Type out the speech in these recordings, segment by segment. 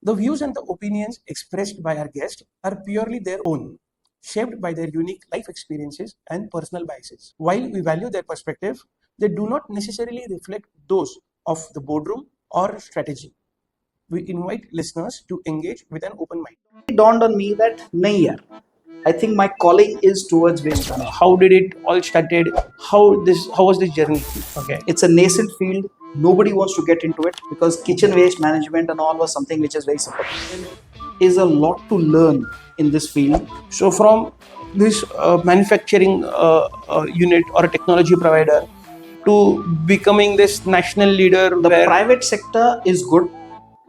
The views and the opinions expressed by our guests are purely their own, shaped by their unique life experiences and personal biases. While we value their perspective, they do not necessarily reflect those of the boardroom or Strateji. We invite listeners to engage with an open mind. It dawned on me that nahi yaar, I think my calling is towards waste management. How did it all started? How was this journey? Okay. It's a nascent field. Nobody wants to get into it because kitchen waste management and all was something which is very simple. There is a lot to learn in this field. So from this manufacturing unit or a technology provider to becoming this national leader, The private sector is good,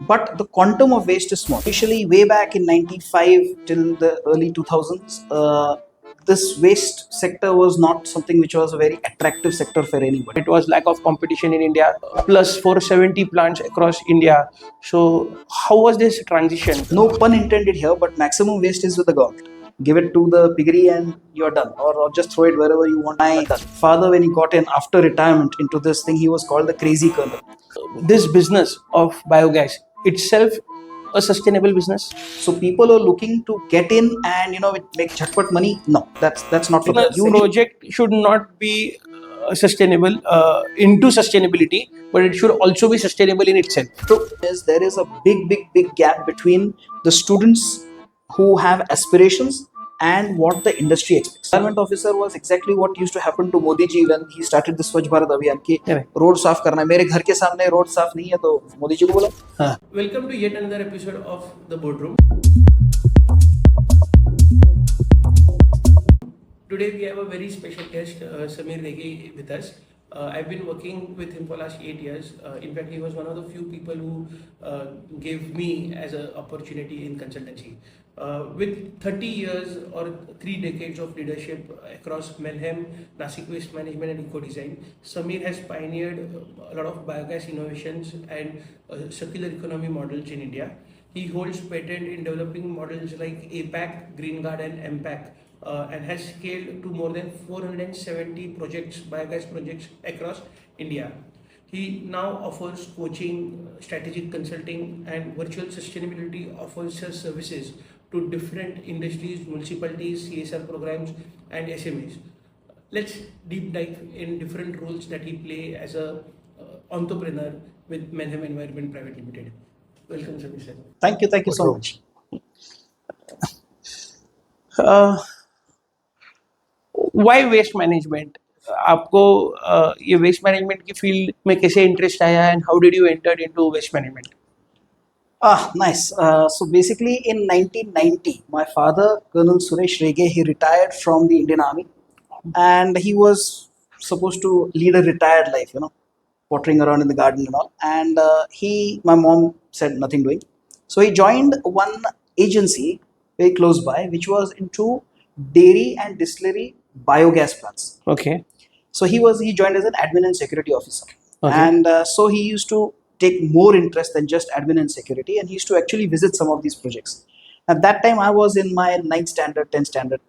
but the quantum of waste is small. Initially, way back in 95 till the early 2000s, this waste sector was not something which was a very attractive sector for anybody. it was lack of competition in India, plus 470 plants across India. So how was this transition? No pun intended here, but maximum waste is with the government. Give it to the piggery and you're done, or just throw it wherever you want. My father, when he got in after retirement into this thing, he was called the crazy colonel. This business of biogas itself a sustainable business? So people are looking to get in and make jhatpat money. No, that's not for them. The project should not be sustainable into sustainability, but it should also be sustainable in itself. True is there is a big gap between the students who have aspirations and what the industry expects. Environment officer was exactly what used to happen to Modi ji when he started the Swachh Bharat Abhiyan ki road saaf karna hai. मेरे घर के सामने road साफ नहीं है तो मोदी जी को बोला. Welcome to yet another episode of the Boardroom. Today we have a very special guest, Sameer Rege, with us. I've been working with him for last 8 years. In fact, he was one of the few people who gave me as an opportunity in consultancy. With 30 years or 3 decades of leadership across Mailhem, Nasik Waste Management and Eco-Design, Sameer has pioneered a lot of biogas innovations and circular economy models in India. He holds patent in developing models like A Pac, GreenGuard and M Pac. And has scaled to more than 470 projects, biogas projects across India. He now offers coaching, strategic consulting, and virtual sustainability officer services to different industries, municipalities, CSR programs, and SMEs. Let's deep dive in different roles that he play as a entrepreneur with Mailhem Environment Private Limited. Welcome, sir. Thank you so much. Why waste management? आपको ये waste management की field में कैसे interest आया and how did you enter into waste management? Nice. So basically in 1990, my father, Colonel Suresh Rege, he retired from the Indian Army and he was supposed to lead a retired life, pottering around in the garden and all. And my mom said nothing doing. So he joined one agency very close by, which was into dairy and distillery biogas plants. Okay. So he joined as an admin and security officer. Okay. And so he used to take more interest than just admin and security, and he used to actually visit some of these projects. At that time I was in my 9th standard, 10th standard,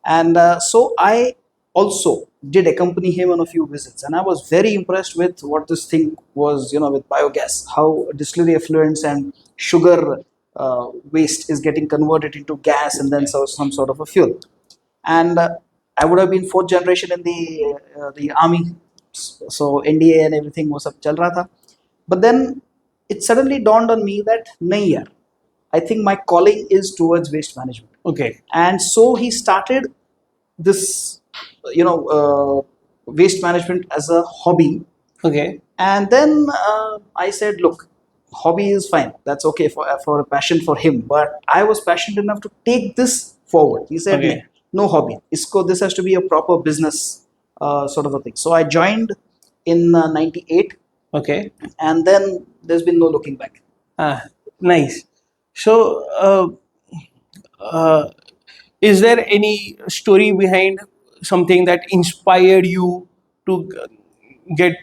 and so I also did accompany him on a few visits, and I was very impressed with what this thing was, with biogas, how distillery effluents and sugar waste is getting converted into gas and then some sort of a fuel. And I would have been 4th generation in the army, so NDA and everything was up chal raha tha. But then it suddenly dawned on me that nahi yaar, I think my calling is towards waste management. Okay. And so he started this waste management as a hobby. Okay. And then I said, look, hobby is fine, that's okay for a passion for him, but I was passionate enough to take this forward. He said, okay, no hobby, this has to be a proper business sort of a thing. So I joined in 98. Okay. And then there's been no looking back. Nice. So is there any story behind something that inspired you to get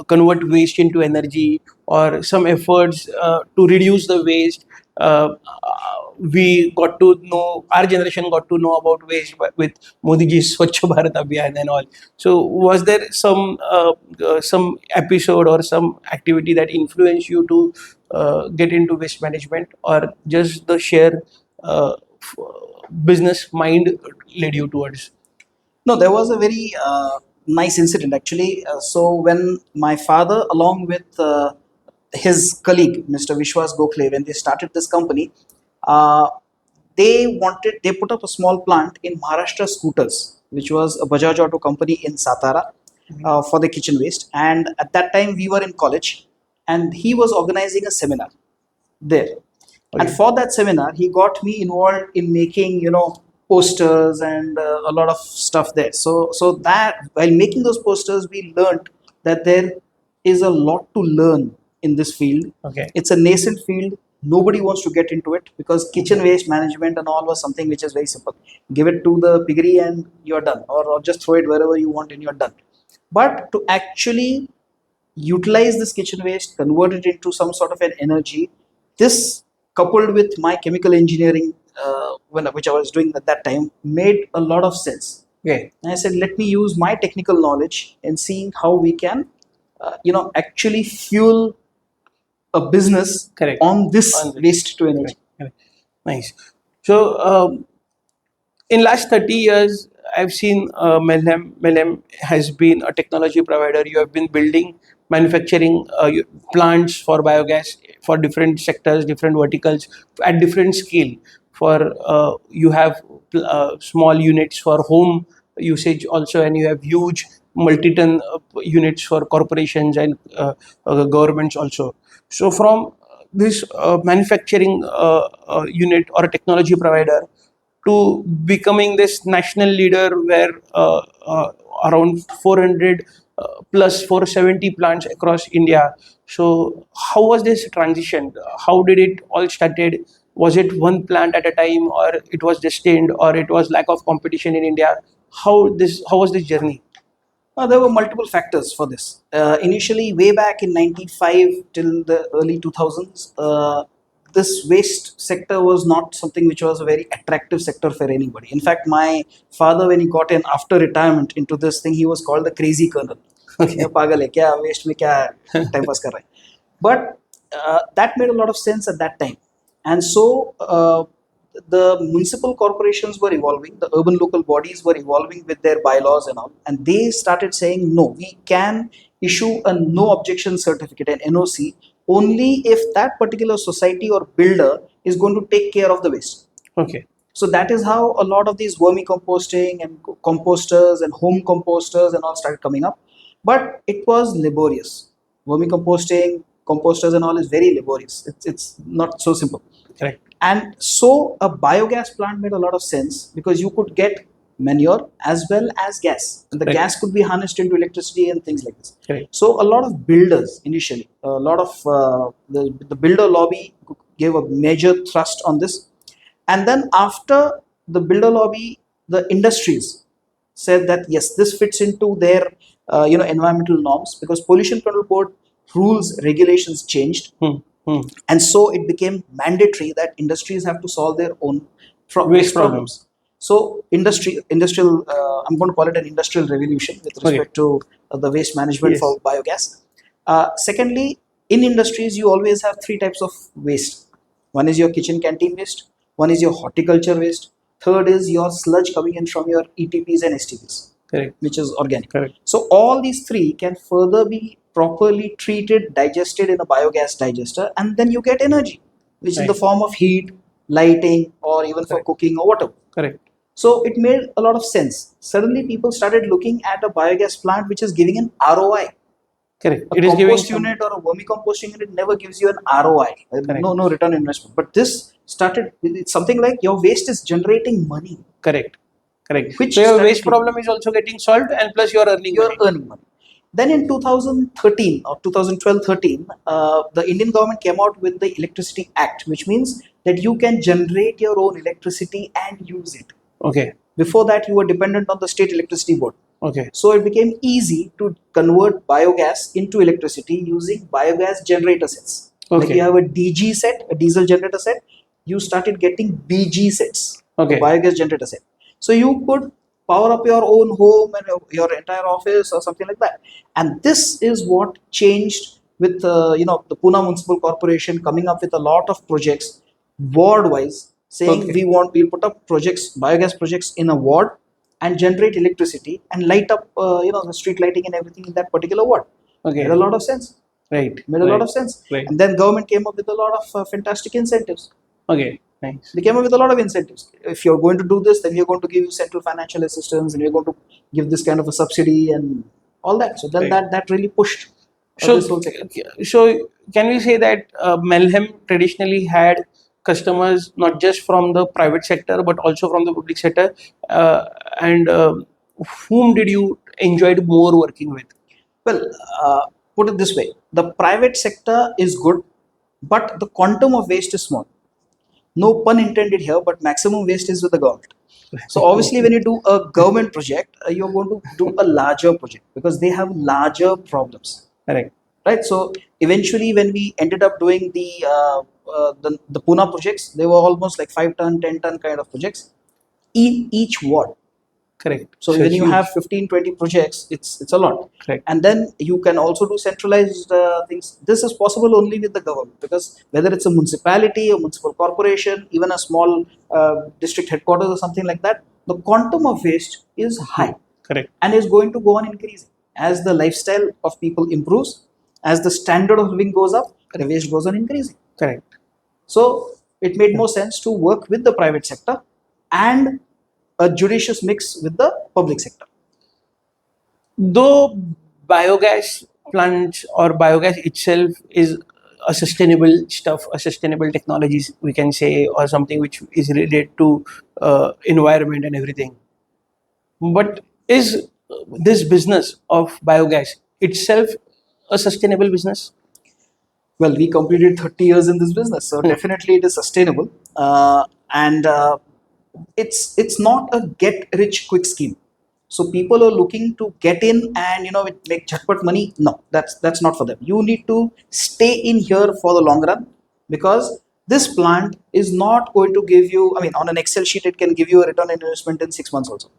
convert waste into energy, or some efforts to reduce the waste? we got to know, our generation got to know about waste with Modi ji's Swachh Bharat Abhiyan and all. So was there some episode or some activity that influenced you to get into waste management, or just the sheer business mind led you towards? No, there was a very nice incident actually. So when my father, along with his colleague, Mr. Vishwas Gokhale, when they started this company, uh, they put up a small plant in Maharashtra Scooters, which was a Bajaj Auto company in Satara, for the kitchen waste. And at that time, we were in college, and he was organizing a seminar there. And Okay. for that seminar, he got me involved in making, posters and a lot of stuff there. So that while making those posters, we learned that there is a lot to learn in this field. Okay. It's a nascent field. Nobody wants to get into it because kitchen waste management and all was something which is very simple. Give it to the piggery and you're done, or just throw it wherever you want and you're done. But to actually utilize this kitchen waste, convert it into some sort of an energy. This, coupled with my chemical engineering, which I was doing at that time, made a lot of sense. Okay. And I said, let me use my technical knowledge and see how we can, actually fuel a business Correct. on this On this. waste to energy. Correct. Nice. So in last 30 years, I've seen Mailhem has been a technology provider. You have been building manufacturing plants for biogas for different sectors, different verticals at different scale. For you have small units for home usage also, and you have huge multi-ton units for corporations and governments also. So from this manufacturing unit or a technology provider to becoming this national leader where around 400 plus 470 plants across India. So how was this transition? How did it all started? Was it one plant at a time, or it was destined, or it was lack of competition in India? How was this journey? There were multiple factors for this. Initially, way back in 95 till the early 2000s, this waste sector was not something which was a very attractive sector for anybody. In fact, my father, when he got in after retirement into this thing, he was called the crazy colonel. Okay. ये पागल है क्या, waste में क्या time pass कर रहा है. But that made a lot of sense at that time. And so the municipal corporations were evolving, the urban local bodies were evolving with their bylaws and all, and they started saying, no, we can issue a no objection certificate, an NOC, only if that particular society or builder is going to take care of the waste. Okay. So that is how a lot of these vermicomposting and composters and home composters and all started coming up. But it was laborious. Vermicomposting, composters and all is very laborious. It's not so simple. Correct. And so a biogas plant made a lot of sense because you could get manure as well as gas. And the Correct. gas could be harnessed into electricity and things like this. Correct. So a lot of builders initially, a lot of the builder lobby gave a major thrust on this. And then after the builder lobby, the industries said that yes, this fits into their environmental norms because Pollution Control Board rules, regulations changed. And so it became mandatory that industries have to solve their own waste problems. So industrial, I'm going to call it an industrial revolution with respect to the waste management for biogas. Secondly, in industries, you always have three types of waste. One is your kitchen canteen waste. One is your horticulture waste. Third is your sludge coming in from your ETPs and STPs, correct, which is organic. Correct. So all these three can further be properly treated, digested in a biogas digester, and then you get energy, which is in the form of heat, lighting, or even for cooking or whatever. Correct. So it made a lot of sense. Suddenly people started looking at a biogas plant which is giving an ROI. Correct. A compost unit or a vermicomposting unit never gives you an ROI. No return investment. But this started, it's something like your waste is generating money. Correct. Correct. Which so your waste problem is also getting solved, and plus you are earning money. Then in 2013 or 2012-13, the Indian government came out with the Electricity Act, which means that you can generate your own electricity and use it. Okay. Before that, you were dependent on the state electricity board. Okay. So it became easy to convert biogas into electricity using biogas generator sets. Okay. Like you have a DG set, a diesel generator set. you started getting BG sets, Okay. biogas generator set. So you could power up your own home and your entire office or something like that. And this is what changed with the Pune Municipal Corporation coming up with a lot of projects ward wise, saying Okay. we'll put up projects, biogas projects in a ward and generate electricity and light up the street lighting and everything in that particular ward. Okay. Made a lot of sense. Right. Made a lot of sense. Right. And then government came up with a lot of fantastic incentives. Okay. Nice. They came up with a lot of incentives. If you're going to do this, then we're going to give you central financial assistance, and we're going to give this kind of a subsidy and all that. So then Right. that really pushed So, this whole sector. so can we say that Mailhem traditionally had customers not just from the private sector but also from the public sector, and whom did you enjoyed more working with? Well, put it this way: the private sector is good, but the quantum of waste is small. No pun intended here, but maximum waste is with the government. So obviously, when you do a government project, you're going to do a larger project because they have larger problems. Correct. Right. So eventually, when we ended up doing the Pune projects, they were almost like 5 ton, 10 ton kind of projects in each ward. Correct. So when you have 15, 20 projects, it's a lot. Correct. And then you can also do centralized things. This is possible only with the government, because whether it's a municipality, a municipal corporation, even a small district headquarters or something like that, the quantum of waste is high. Correct. And is going to go on increasing as the lifestyle of people improves, as the standard of living goes up, the waste goes on increasing. Correct. So it made more sense to work with the private sector and a judicious mix with the public sector. Though biogas plants or biogas itself is a sustainable stuff, a sustainable technologies, we can say, or something which is related to environment and everything. But is this business of biogas itself a sustainable business? Well, we completed 30 years in this business, so definitely it is sustainable. And it's not a get rich quick scheme. So people are looking to get in and make jackpot money. No, that's not for them. You need to stay in here for the long run, because this plant is not going to give you. I mean, on an Excel sheet, it can give you a return on investment in 6 months also,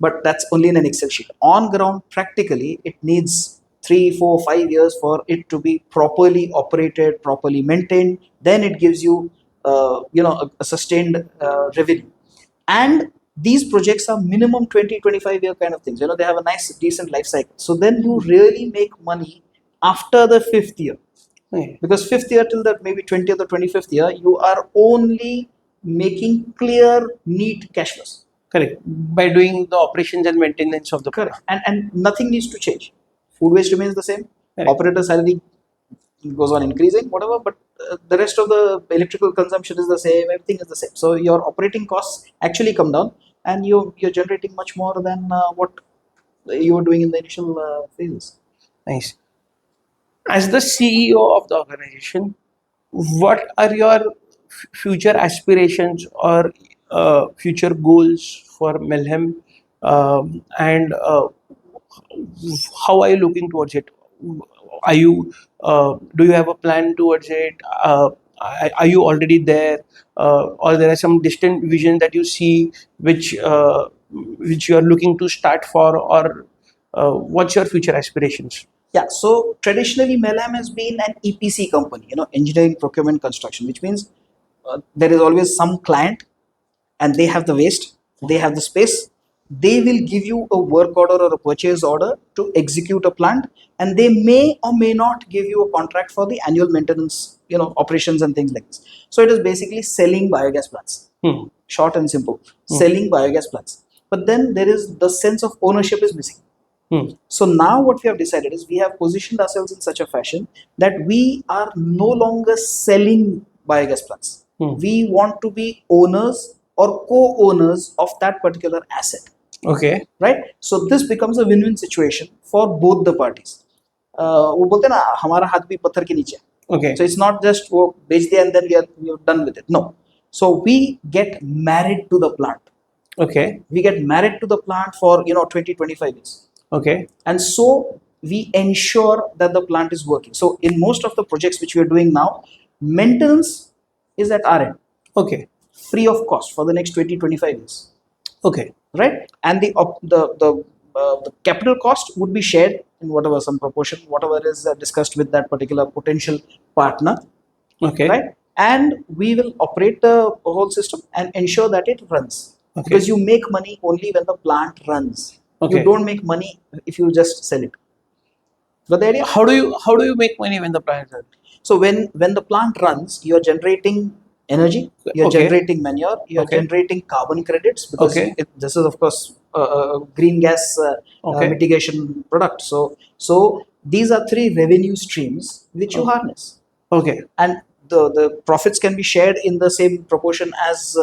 but that's only in an Excel sheet. On ground, practically, it needs 3, 4, 5 years for it to be properly operated, properly maintained. Then it gives you, a sustained revenue. And these projects are minimum 20, 25-year kind of things. They have a nice, decent life cycle. So then you really make money after the 5th year. Okay. Because 5th year till the maybe 20th or 25th year, you are only making clear, neat cash flows. Correct. By doing the operations and maintenance of the Correct. And nothing needs to change. Food waste remains the same. Correct. Operator salary goes on increasing, whatever, but the rest of the electrical consumption is the same, everything is the same. So your operating costs actually come down, and you're generating much more than what you were doing in the initial phases. Nice. As the CEO of the organization, what are your future aspirations or future goals for Mailhem, and how are you looking towards it? Are you do you have a plan towards it? Are you already there, or there are some distant vision that you see which you are looking to start for, or what's your future aspirations? Yeah, so traditionally Mailhem has been an EPC company, engineering, procurement, construction, which means there is always some client, and they have the waste, they have the space, they will give you a work order or a purchase order to execute a plant, and they may or may not give you a contract for the annual maintenance, operations and things like this. So it is basically selling biogas plants. Short and simple, selling biogas plants. But then there is the sense of ownership is missing. So now what we have decided is we have positioned ourselves in such a fashion that we are no longer selling biogas plants. We want to be owners or co-owners of that particular asset. Okay. Right? So this becomes a win-win situation for both the parties. वो बोलते हैं ना, हमारा हाथ भी पत्थर के नीचे. Okay. So it's not just वो बेच दिया and then we're done with it. No. So we get married to the plant. Okay. We get married to the plant for 20, 25 years. Okay. And so we ensure that the plant is working. So in most of the projects which we are doing now, maintenance is at our end. Okay. free of cost for the next 20-25 years. Okay. Right? And the capital cost would be shared in whatever some proportion, whatever is discussed with that particular potential partner. Okay. Right? And we will operate the whole system and ensure that it runs. Okay. Because you make money only when the plant runs. Okay. You don't make money if you just sell it. But the idea? How do you make money when the plant runs? So when the plant runs, you are generating energy, you are Okay. generating manure, you are Okay. generating carbon credits, because Okay. this is of course a green gas Okay. mitigation product. So these are three revenue streams which you harness, Okay. and the profits can be shared in the same proportion as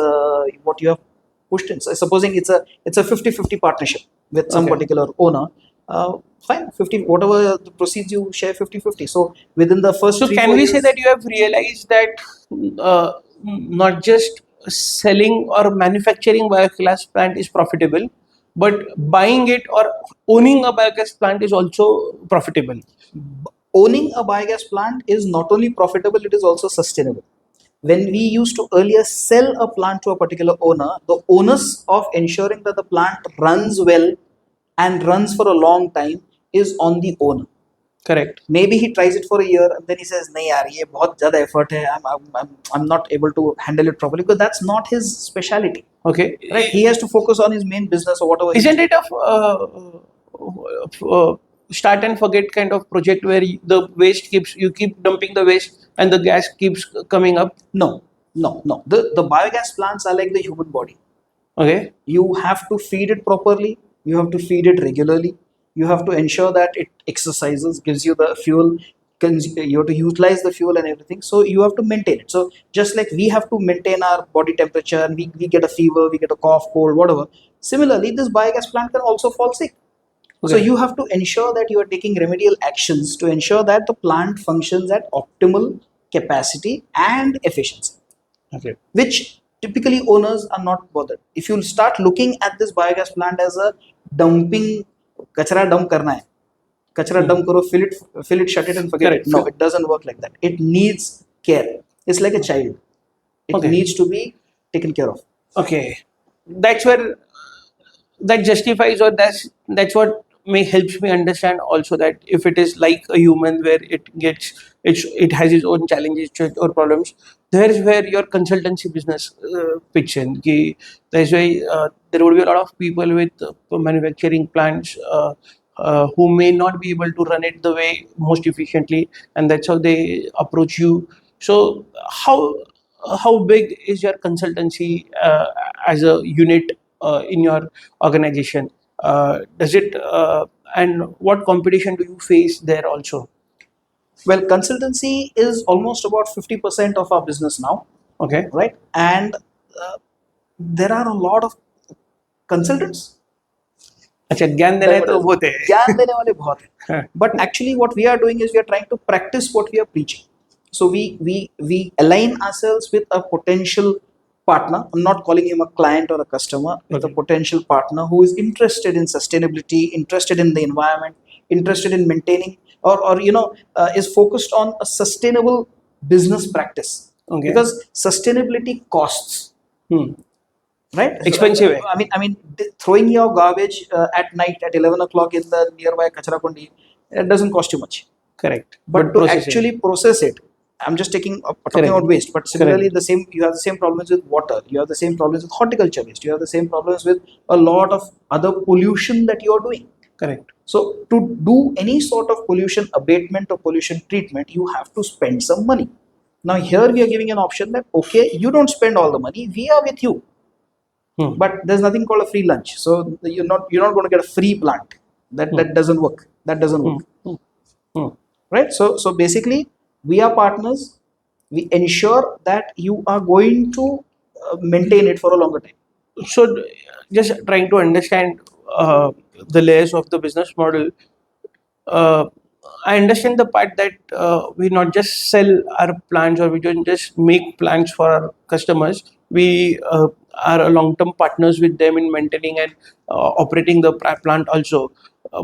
what you have pushed in. So supposing it's a 50-50 partnership with some Okay. particular owner. Fine, 50, whatever the proceeds you share 50-50. So within the first So 3-4 can we say years, that you have realized that not just selling or manufacturing biogas plant is profitable, but buying it or owning a biogas plant is also profitable? owning a biogas plant is not only profitable, it is also sustainable. When we used to earlier sell a plant to a particular owner, the onus of ensuring that the plant runs well and runs for a long time is on the owner. Correct. Maybe he tries it for a year and then he says, "नहीं यार, ये बहुत ज़्यादा effort है. I'm not able to handle it properly," because that's not his speciality. Okay. Right? He has to focus on his main business or whatever. Isn't it a start and forget kind of project where the waste you keep dumping the waste and the gas keeps coming up? No. The biogas plants are like the human body. Okay. You have to feed it properly, you have to feed it regularly, you have to ensure that it exercises, gives you the fuel, you have to utilize the fuel and everything. So you have to maintain it. So just like we have to maintain our body temperature, and we get a fever, we get a cough, cold, whatever, similarly this biogas plant can also fall sick. Okay. So you have to ensure that you are taking remedial actions to ensure that the plant functions at optimal capacity and efficiency. Okay. Which typically owners are not bothered. If you start looking at this biogas plant as a dumping, kachra dump karna hai, kachra dump karo, fill it, shut it and forget Correct. it. No, it doesn't work like that. It needs care. It's like a child. It Okay. needs to be taken care of. Okay. That's where that justifies, or that's what helps me understand also that if it is like a human where it has its own challenges or problems, there's where your consultancy business pitch in. That's why there would be a lot of people with manufacturing plants who may not be able to run it the way most efficiently, and that's how they approach you. So how big is your consultancy as a unit in your organization? Does it and what competition do you face there also? Well, consultancy is almost about 50% of our business now. Okay. Right? And there are a lot of consultants. अच्छा, ज्ञान देना है तो बहुत है. ज्ञान देने वाले बहुत हैं. But actually what we are doing is we are trying to practice what we are preaching. So we align ourselves with a potential partner. I'm not calling him a client or a customer. With a potential partner who is interested in sustainability, interested in the environment, interested in maintaining or is focused on a sustainable business practice. Okay. Because sustainability costs. Right? Expensive. I mean, throwing your garbage at night at 11 o'clock in the nearby kachra kundi, it doesn't cost you much. Correct. But to actually process it, I'm just talking about waste. But similarly, you have the same problems with water. You have the same problems with horticulture waste. You have the same problems with a lot of other pollution that you are doing. Correct. So to do any sort of pollution abatement or pollution treatment, you have to spend some money. Now here we are giving an option that okay, you don't spend all the money, we are with you. But there's nothing called a free lunch. So you're not going to get a free plant. That doesn't work. That doesn't work. Right? So basically, we are partners. We ensure that you are going to maintain it for a longer time. So just trying to understand the layers of the business model. I understand the part that we not just sell our plants or we don't just make plants for our customers. We are long-term partners with them in maintaining and operating the plant also.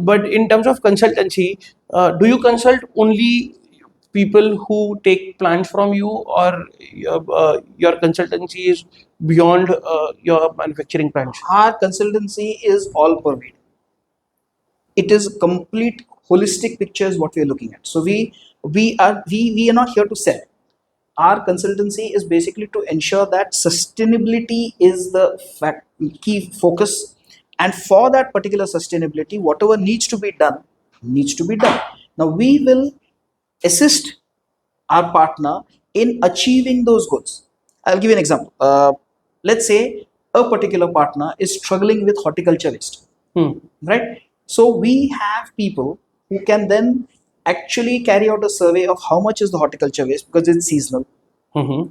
But in terms of consultancy, do you consult only people who take plants from you, or your consultancy is beyond your manufacturing plants? Our consultancy is all pervading. It is a complete holistic picture is what we are looking at. So we are not here to sell. Our consultancy is basically to ensure that sustainability is the key focus, and for that particular sustainability, whatever needs to be done needs to be done. Now we will assist our partner in achieving those goals. I'll give you an example. Let's say a particular partner is struggling with horticulture waste, right? So we have people who can then actually carry out a survey of how much is the horticulture waste, because it's seasonal.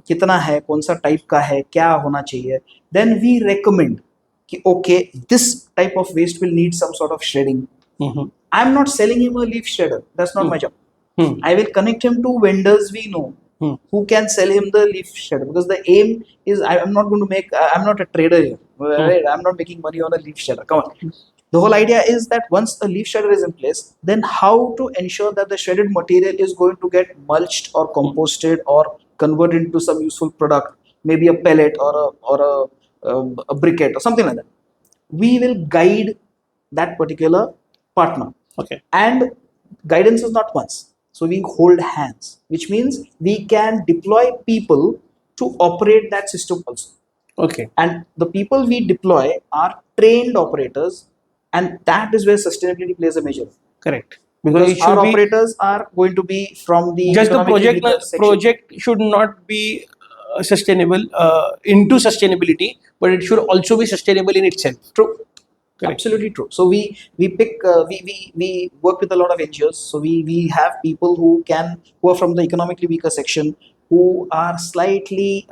कितना है, कौन सा type का है, क्या होना चाहिए. Then we recommend कि okay, this type of waste will need some sort of shredding. I'm not selling him a leaf shredder. That's not my job. I will connect him to vendors we know who can sell him the leaf shredder, because the aim is I'm not going to make. I'm not a trader here. Right? I'm not making money on a leaf shredder. Come on. The whole idea is that once a leaf shredder is in place, then how to ensure that the shredded material is going to get mulched or composted or converted into some useful product, maybe a pellet or a briquette or something like that. We will guide that particular partner. Okay. And guidance is not once. So we hold hands, which means we can deploy people to operate that system also. Okay. And the people we deploy are trained operators, and that is where sustainability plays a major role. Correct. Because our operators are going to be from the just the project should not be sustainable into sustainability, but it should also be sustainable in itself. True. Correct. Absolutely true. So we pick we work with a lot of NGOs. So we have people who are from the economically weaker section, who are slightly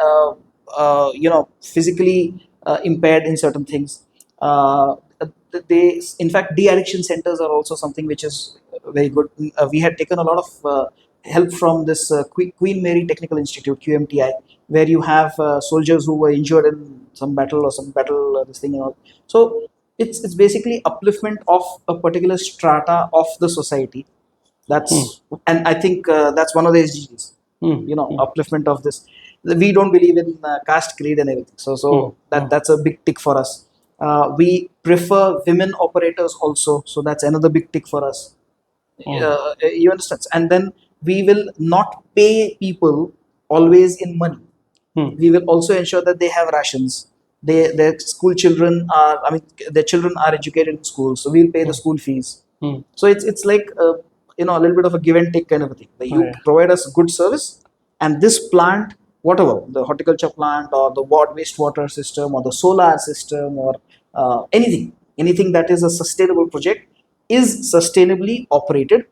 physically impaired in certain things. They, in fact, de-addiction centers are also something which is very good. We had taken a lot of help from this Queen Mary Technical Institute, QMTI, where you have soldiers who were injured in some battle this thing and all. So it's basically upliftment of a particular strata of the society. That's and I think that's one of the SDGs. Upliftment of this. We don't believe in caste, creed, and everything. So that's a big tick for us. We prefer women operators also, so that's another big tick for us. You understand? And then we will not pay people always in money. We will also ensure that they have rations. Their school children their children are educated in school, so we'll pay the school fees. So it's like a little bit of a give and take kind of a thing. You provide us good service, and this plant, whatever, the horticulture plant or the wastewater system or the solar system or anything that is a sustainable project is sustainably operated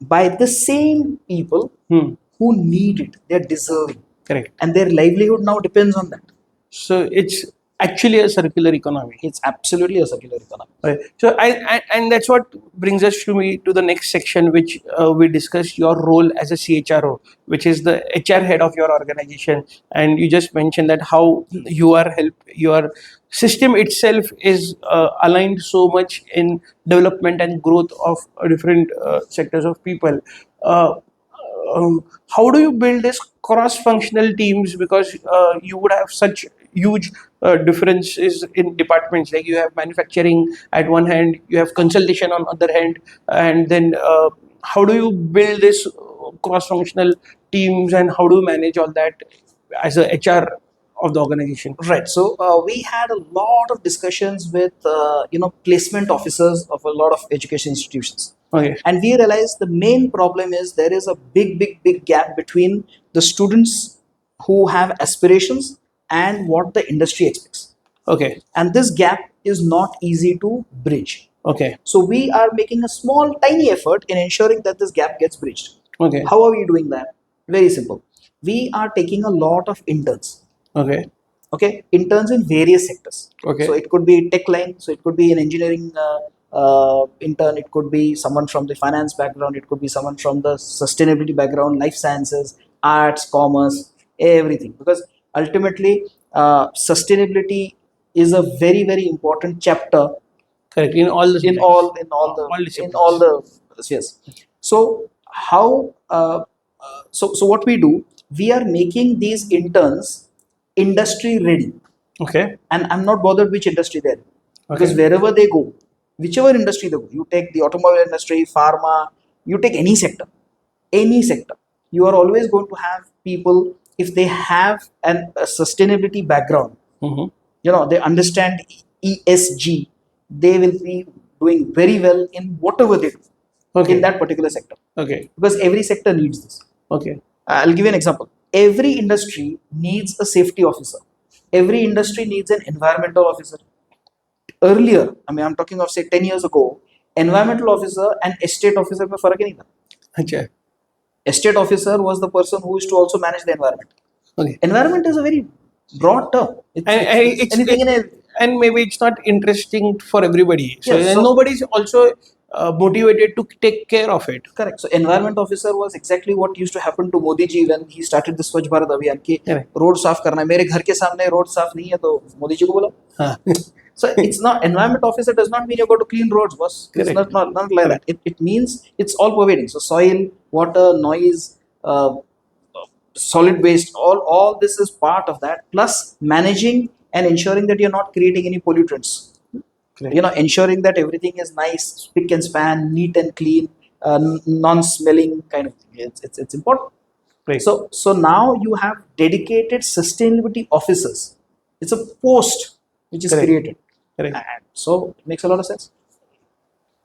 by the same people who need it. They're deserving. Correct. And their livelihood now depends on that. So it's actually a circular economy. It's absolutely a circular economy. Right. So and that's what brings us to the next section, which we discuss your role as a CHRO, which is the HR head of your organization. And you just mentioned that how your system itself is aligned so much in development and growth of different sectors of people. How do you build this cross-functional teams, because you would have such huge differences in departments, like you have manufacturing at one hand, you have consultation on other hand, and then how do you build this cross-functional teams, and how do you manage all that as a HR of the organization? Right. So we had a lot of discussions with placement officers of a lot of education institutions. Okay. And we realized the main problem is there is a big gap between the students who have aspirations and what the industry expects. Okay. And this gap is not easy to bridge. Okay. So we are making a small, tiny effort in ensuring that this gap gets bridged. Okay. How are we doing that? Very simple. We are taking a lot of interns. Okay. Interns in various sectors. Okay. So it could be tech line. So it could be an engineering intern. It could be someone from the finance background. It could be someone from the sustainability background, life sciences, arts, commerce, everything. Because ultimately, sustainability is a very important chapter. Correct. In all the spheres. So how so what we do, we are making these interns industry ready. Okay. And I'm not bothered which industry they're in. Because Okay. wherever they go, whichever industry they go, you take the automobile industry, pharma, you take any sector, you are always going to have people, if they have a sustainability background, Mm-hmm. they understand ESG, they will be doing very well in whatever they do Okay. in that particular sector. Okay. Because every sector needs this. Okay. I'll give you an example. Every industry needs a safety officer. Every industry needs an environmental officer. Earlier, I'm talking of say 10 years ago, environmental officer and estate officer में फर्क ही नहीं था. Okay. Estate officer was the person who used to also manage the environment. Okay. Environment is a very broad term. It's anything in a. And maybe it's not interesting for everybody. So, Yes, so- nobody's also motivated to take care of it. Correct. So environment officer was exactly what used to happen to Modi ji when he started the Swachh Bharat Abhiyan कि Correct. Road साफ करना है. मेरे घर के सामने road साफ नहीं है तो मोदी जी को बोला. हाँ. So it's not, environment officer does not mean you're going to clean roads, boss. It's Correct. not like that. It means it's all pervading. So soil, water, noise, solid waste, all this is part of that. Plus managing and ensuring that you're not creating any pollutants. Correct. Ensuring that everything is nice, spick and span, neat and clean, non-smelling kind of thing. It's important. Right. So now you have dedicated sustainability officers. It's a post which is Correct. created. Correct. And so it makes a lot of sense.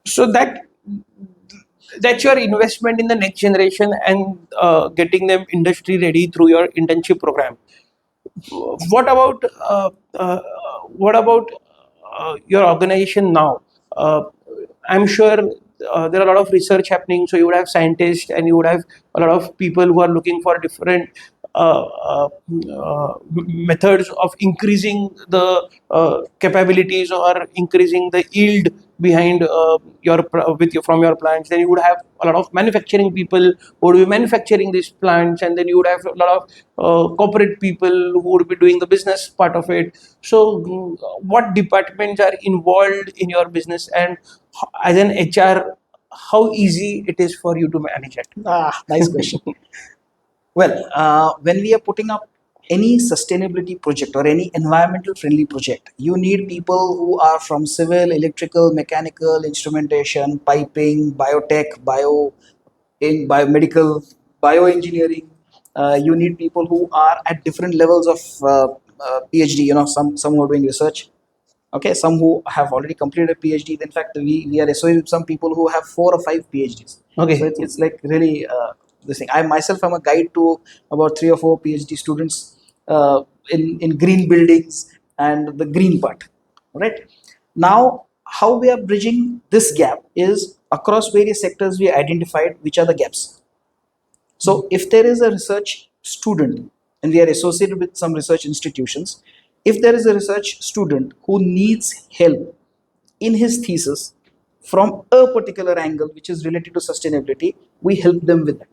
So that's your investment in the next generation and getting them industry ready through your internship program. What about your organization now? I'm sure there are a lot of research happening. So you would have scientists and you would have a lot of people who are looking for different methods of increasing the capabilities or increasing the yield behind from your plants. Then you would have a lot of manufacturing people who would be manufacturing these plants, and then you would have a lot of corporate people who would be doing the business part of it. So what departments are involved in your business, and as an HR, how easy it is for you to manage it? Nice question. Well, when we are putting up any sustainability project or any environmental friendly project, you need people who are from civil, electrical, mechanical, instrumentation, piping, biotech, biomedical, bioengineering. You need people who are at different levels of PhD. Some who are doing research. Okay, some who have already completed a PhD. In fact, we are associated with some people who have 4 or 5 PhDs. Okay. So it's like really this thing. I myself am a guide to about 3 or 4 PhD students in green buildings and the green part. Right now, how we are bridging this gap is across various sectors. We identified which are the gaps. So if there is a research student and we are associated with some research institutions, if there is a research student who needs help in his thesis from a particular angle which is related to sustainability, we help them with that.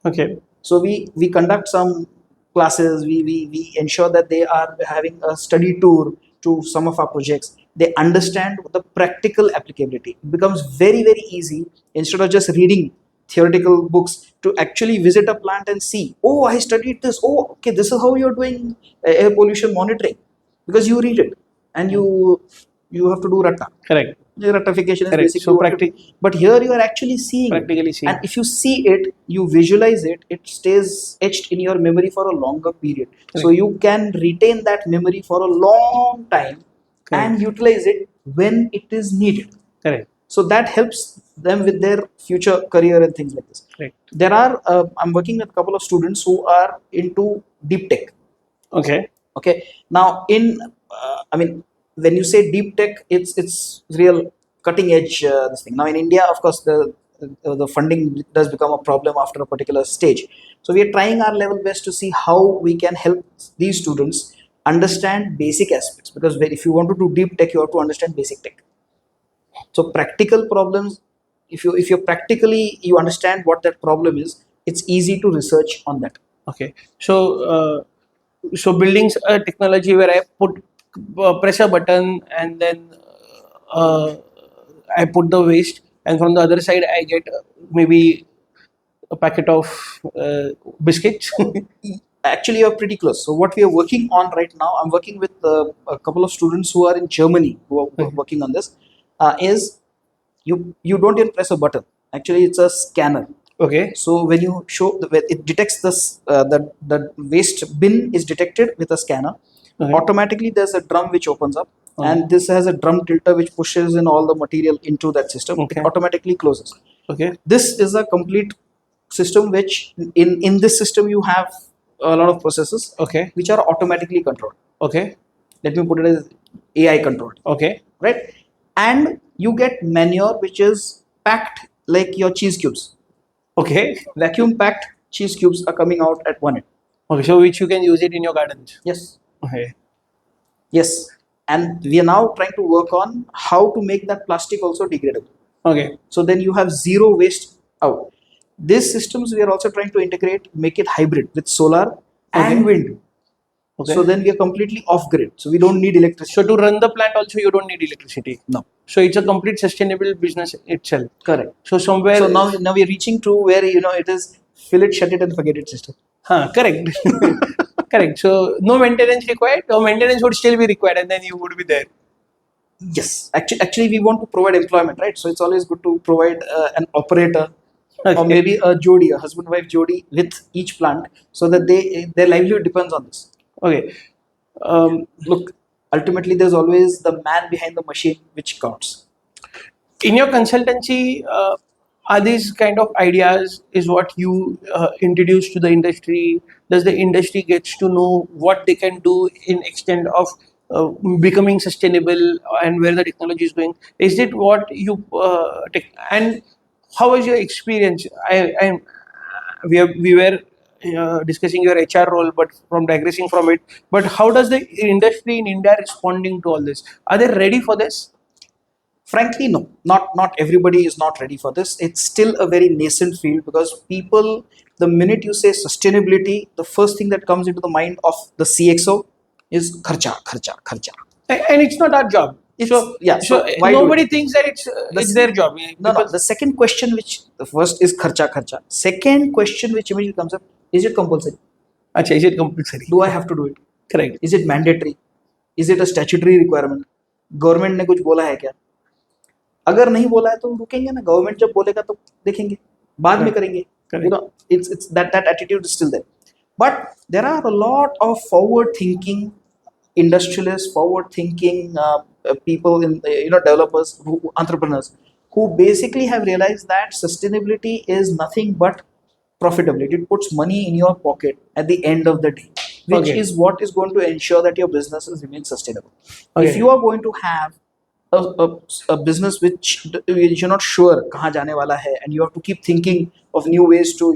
Okay. So we conduct some classes, we ensure that they are having a study tour to some of our projects. They understand the practical applicability. It becomes very, very easy instead of just reading theoretical books to actually visit a plant and see, oh, I studied this. Oh, okay, this is how you're doing air pollution monitoring, because you read it and you have to do ratta. Correct. The ratification is Correct. basically So what but here you are actually seeing practically it. seeing. And if you see it, you visualize it, it stays etched in your memory for a longer period. So you can retain that memory for a long time and utilize it when it is needed. Correct. So that helps them with their future career and things like this. Right. There are I'm working with a couple of students who are into deep tech. Okay. Okay. Now when you say deep tech, it's real cutting edge this thing. Now in India, of course, the funding does become a problem after a particular stage. So we are trying our level best to see how we can help these students understand basic aspects, because if you want to do deep tech, you have to understand basic tech. So practical problems, if you practically you understand what that problem is, it's easy to research on that. Okay. So building a technology where I press a button and then I put the waste, and from the other side I get maybe a packet of biscuits. Actually, you're pretty close. So what we are working on right now, I'm working with a couple of students who are in Germany who are Okay. working on this. Is you don't even press a button. Actually, it's a scanner. Okay. So when you show it detects this the waste bin is detected with a scanner. Okay. Automatically, there's a drum which opens up, Okay. and this has a drum tilter which pushes in all the material into that system. Okay. It automatically closes. Okay. This is a complete system which in this system you have a lot of processes Okay. which are automatically controlled. Okay. Let me put it as AI controlled, Okay. right? And you get manure which is packed like your cheese cubes. Okay. Vacuum packed cheese cubes are coming out at one end. Okay. So which you can use it in your gardens. Yes. Okay. Yes. And we are now trying to work on how to make that plastic also degradable. Okay. So then you have zero waste out. These systems we are also trying to integrate, make it hybrid with solar and Okay. wind. Okay. So then we are completely off grid. So we don't need electricity. So to run the plant also you don't need electricity. No. So it's a complete sustainable business itself. Correct. So somewhere. So now we are reaching to where it is fill it, shut it, and forget it system. Correct. Correct. So no maintenance required. Or maintenance would still be required, and then you would be there. Yes. Actually, we want to provide employment, right? So it's always good to provide an operator or Okay. maybe a jodi, a husband-wife jodi with each plant, so that their livelihood depends on this. Okay. Look, ultimately, there's always the man behind the machine which counts. In your consultancy, are these kind of ideas is what you introduce to the industry? Does the industry gets to know what they can do in extent of becoming sustainable and where the technology is going? Is it what you take? And how was your experience? We were discussing your HR role, but from digressing from it. But how does the industry in India responding to all this? Are they ready for this? Frankly, no, not everybody is not ready for this. It's still a very nascent field because people, the minute you say sustainability, the first thing that comes into the mind of the CXO is kharcha, kharcha, kharcha. And it's not our job. So why do nobody it? thinks that it's their job. No. The second question, which the first is kharcha, kharcha. Second question which immediately comes up, is it compulsory? Achha, is it compulsory? Do I have to do it? Correct. Is it mandatory? Is it a statutory requirement? Government ने कुछ बोला है क्या? अगर नहीं बोला है तो रुकेंगे ना. गवर्नमेंट जब बोलेगा तो देखेंगे, बाद में करेंगे. It's that attitude is still there. But there are a lot of forward thinking industrialists, forward thinking people in developers, entrepreneurs who basically have realized that sustainability is nothing but profitability. It puts money in your pocket at the end of the day, which Okay. is what is going to ensure that your businesses remain sustainable. Okay. If you are going to have a business which you're not sure kahan jane wala hai, and you have to keep thinking of new ways to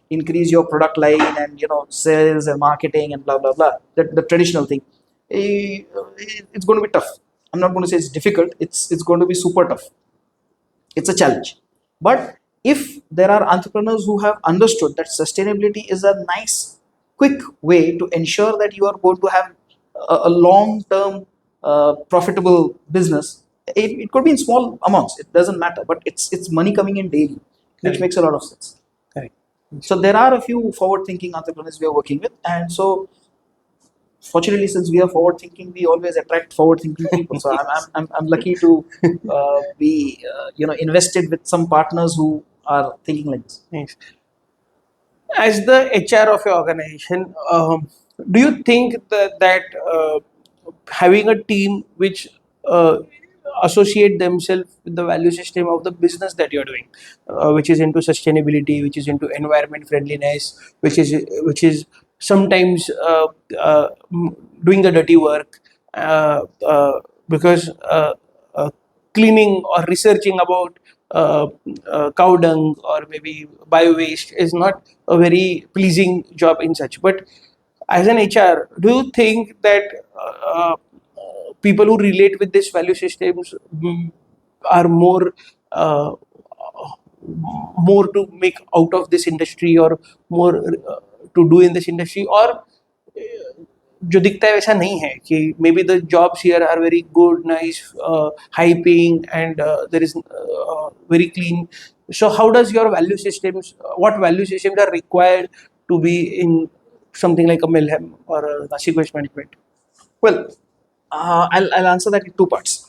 increase your product line and sales and marketing and blah blah blah, the traditional thing, it's going to be tough. I'm not going to say it's difficult. It's going to be super tough. It's a challenge. But if there are entrepreneurs who have understood that sustainability is a nice quick way to ensure that you are going to have a long term profitable business, it could be in small amounts, it doesn't matter, but it's money coming in daily, which Correct. makes a lot of sense. Correct. So there are a few forward thinking entrepreneurs we are working with, and so fortunately, since we are forward thinking, we always attract forward thinking people. So I'm lucky to be invested with some partners who are thinking like this. Nice. As the HR of your organization, do you think that having a team which associate themselves with the value system of the business that you're doing, which is into sustainability, which is into environment friendliness, which is sometimes doing the dirty work, because cleaning or researching about cow dung or maybe bio waste is not a very pleasing job in such. But as an HR, do you think that people who relate with this value systems are uh, more to make out of this industry or more to do in this industry, or जो दिखता है वैसा नहीं है कि maybe the jobs here are very good, nice, high paying, and there is very clean So how does your value systems, what value systems are required to be in something like a Mailhem or a Nashik Waste Management? Well, I'll answer that in two parts.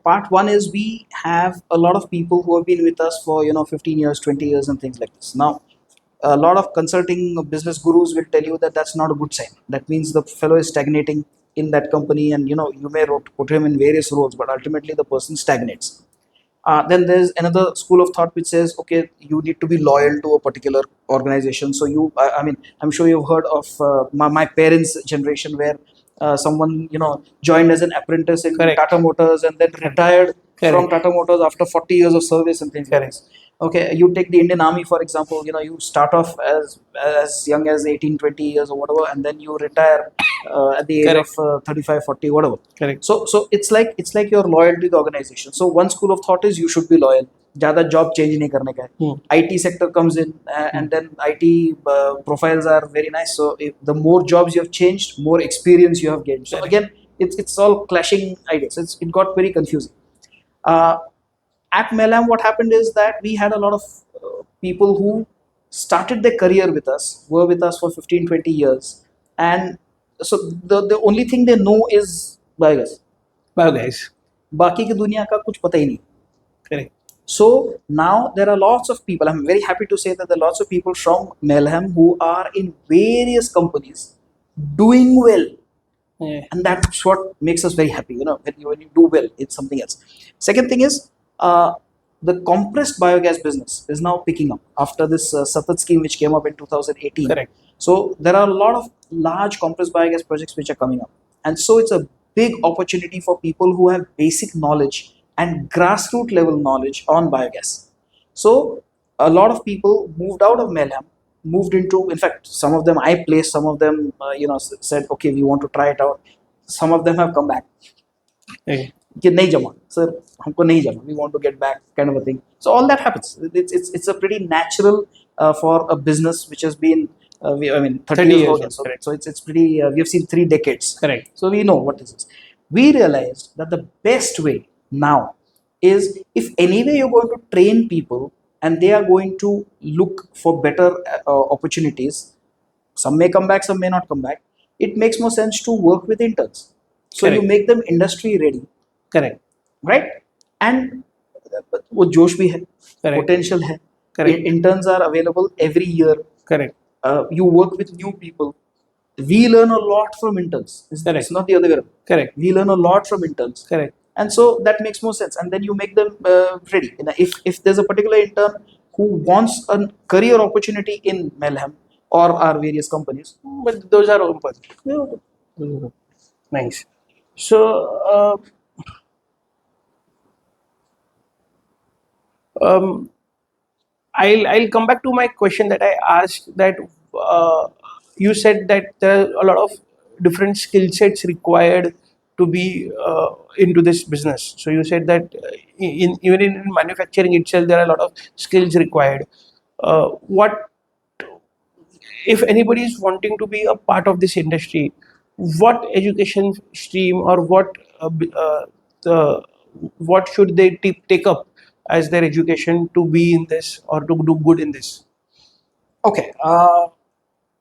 Part one is we have a lot of people who have been with us for 15 years, 20 years, and things like this. Now, a lot of consulting business gurus will tell you that that's not a good sign. That means the fellow is stagnating in that company, and you may put him in various roles, but ultimately the person stagnates. Then there's another school of thought which says, okay, you need to be loyal to a particular organization. So I mean, I'm sure you've heard of my parents' generation where someone joined as an apprentice in Correct. Tata Motors and then retired from Correct. Tata Motors after 40 years of service and things like Correct. this. Okay, you take the Indian Army for example. You start off as young as 18, 20 years or whatever, and then you retire at the age Correct. of 35, 40, whatever. Correct. So it's like you're loyal to the organization. So one school of thought is you should be loyal. ज़्यादा job change नहीं करने का है. IT sector comes in and then IT profiles are very nice. So if the more jobs you have changed, more experience you have gained. So again, it's all clashing ideas. It got very confusing. At Mailhem, what happened is that we had a lot of people who started their career with us, were with us for 15, 20 years. And so the only thing they know is biogas. Biogas. बाकी की दुनिया का कुछ पता ही नहीं. Correct. So now there are lots of people. I'm very happy to say that there are lots of people from Mailhem who are in various companies doing well. Yeah. And that's what makes us very happy. When you do well, it's something else. Second thing is the compressed biogas business is now picking up after this Satat scheme which came up in 2018. Correct. So there are a lot of large compressed biogas projects which are coming up. And so it's a big opportunity for people who have basic knowledge and grassroots level knowledge on biogas. So a lot of people moved out of Mailhem, moved into, in fact, some of them I placed, some of them, said, okay, we want to try it out. Some of them have come back. Okay. कि नहीं जमा sir हमको नहीं जमा, we want to get back, kind of a thing. So all that happens. It's a pretty natural for a business which has been 30 years old. So it's pretty we have seen 3 decades. Correct. So we know what this is. We realized that the best way now is, if anyway you're going to train people and they are going to look for better opportunities, some may come back, some may not come back, it makes more sense to work with interns. So Correct. you make them industry ready. Correct. Right? And वो जोश भी है, Correct. potential है. Correct. Interns are available every year. Correct. You work with new people. We learn a lot from interns. It's not the other way around. Correct. We learn a lot from interns. Correct. And so that makes more sense. And then you make them ready. If there's a particular intern who wants a career opportunity in Mailhem or our various companies, But those are open. Nice. So I'll come back to my question that I asked, that you said that there are a lot of different skill sets required to be into this business. So you said that even in manufacturing itself, there are a lot of skills required. What if anybody is wanting to be a part of this industry? What education stream or what should they take up as their education to be in this or to do good in this? okay,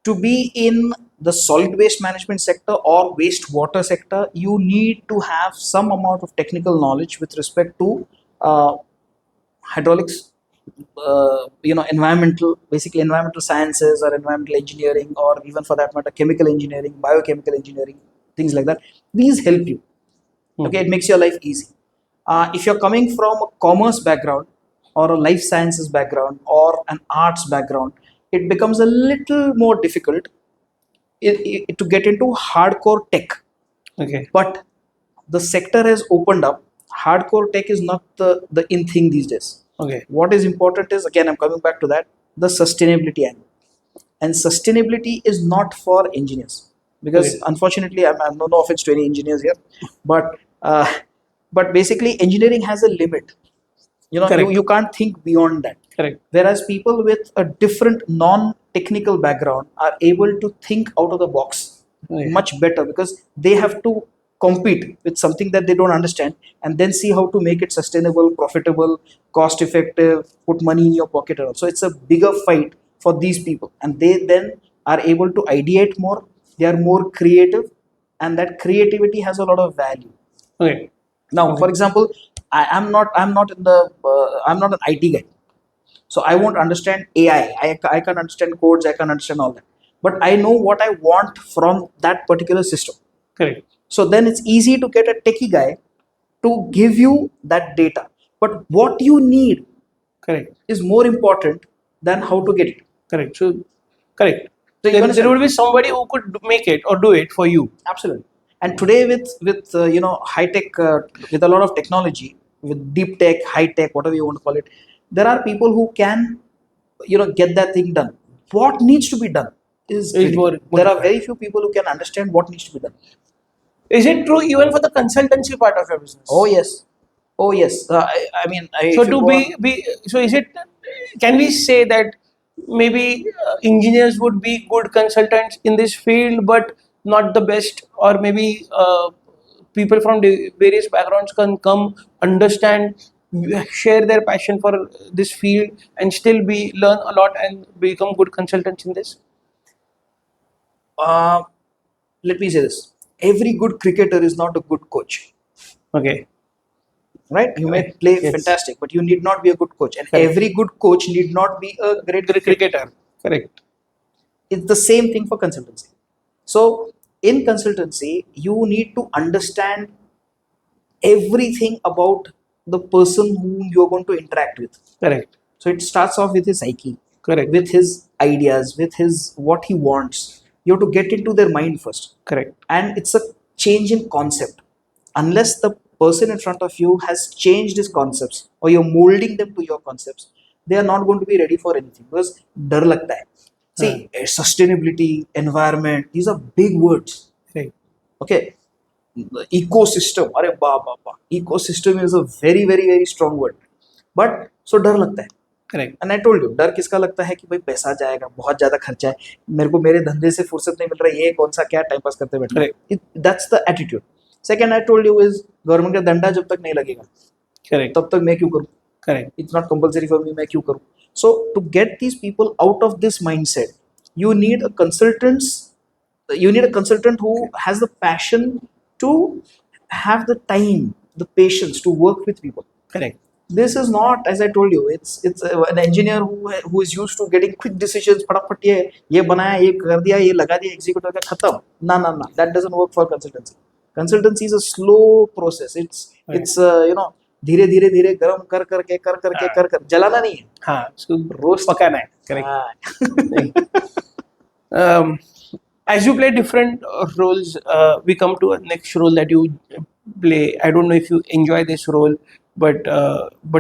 to be in the solid waste management sector or wastewater sector, you need to have some amount of technical knowledge with respect to hydraulics, basically environmental sciences or environmental engineering, or even for that matter, chemical engineering, biochemical engineering, things like that. These help you. Okay, it makes your life easy. If you're coming from a commerce background or a life sciences background or an arts background, it becomes a little more difficult to get into hardcore tech. Okay. But the sector has opened up. Hardcore tech is not the in thing these days. Okay. What is important is, again, I'm coming back to that, the sustainability angle. And sustainability is not for engineers, because Okay. unfortunately, I'm no offense to any engineers here, but basically engineering has a limit. Correct. You can't think beyond that. Correct. Whereas people with a different non-technical background are able to think out of the box Okay. much better, because they have to compete with something that they don't understand, and then see how to make it sustainable, profitable, cost effective, put money in your pocket and all. So it's a bigger fight for these people, and they then are able to ideate more, they are more creative, and that creativity has a lot of value. Okay. Now, Okay. for example, I'm not an IT guy, so I won't understand AI. I can understand codes, I can understand all that, but I know what I want from that particular system. Correct. So then it's easy to get a techie guy to give you that data. But what you need Correct. is more important than how to get it. Correct. So, correct. So you There understand? would be somebody who could make it or do it for you. Absolutely. And today with high tech, with a lot of technology, with deep tech, high tech, whatever you want to call it, there are people who can get that thing done. What needs to be done is critical. There are very few people who can understand what needs to be done. Is it true even for the consultancy part of your business? Oh yes, oh yes. I mean, So if you to go on- be so is it? Can we say that maybe engineers would be good consultants in this field, but not the best, or maybe people from various backgrounds can come, understand, share their passion for this field, and still be learn a lot and become good consultants in this. uh, let me say this: every good cricketer is not a good coach. Okay. Right? You may Correct. play Yes. fantastic, but you need not be a good coach. And Correct. every good coach need not be a great cricketer. Cricketer. Correct. It's the same thing for consultancy. So in consultancy, you need to understand everything about the person whom you're going to interact with. Correct. So it starts off with his psyche, Correct. with his ideas, with his what he wants. You have to get into their mind first. Correct. And it's a change in concept. Unless the person in front of you has changed his concepts, or you're molding them to your concepts, they are not going to be ready for anything, because डर लगता है. See, sustainability, environment, these are big words. Right. Okay, ecosystem, अरे बाप, ecosystem is a very very very strong word, but so डर लगता है. Correct. And I told you, डर किसका लगता है कि भाई पैसा जाएगा, बहुत ज्यादा खर्चा है, मेरे को मेरे धंधे से फुर्सत नहीं मिल रहा है, ये कौन सा क्या टाइम पास करते बैठना है. That's the attitude. Second, I told you is government का डंडा जब तक नहीं लगेगा, Correct. तब तक मैं क्यों करूं. Correct. It's not compulsory for me, मैं क्यों करूं. So to get these people out of this mindset, you need a consultant who has the passion to have the time, the patience to work with people. Correct. This is not, as I told you, it's an engineer who is used to getting quick decisions. फटाफट ये बनाया, ये कर दिया, ये लगा दिया, executor का खत्म. ना, that doesn't work for consultancy. Consultancy is a slow process. It's धीरे धीरे गरम कर जलाना नहीं है. हाँ, इसको रोस्ट पकाना है. Correct. As you play different roles, we come to a next role that you play. I don't know if you enjoy this role, but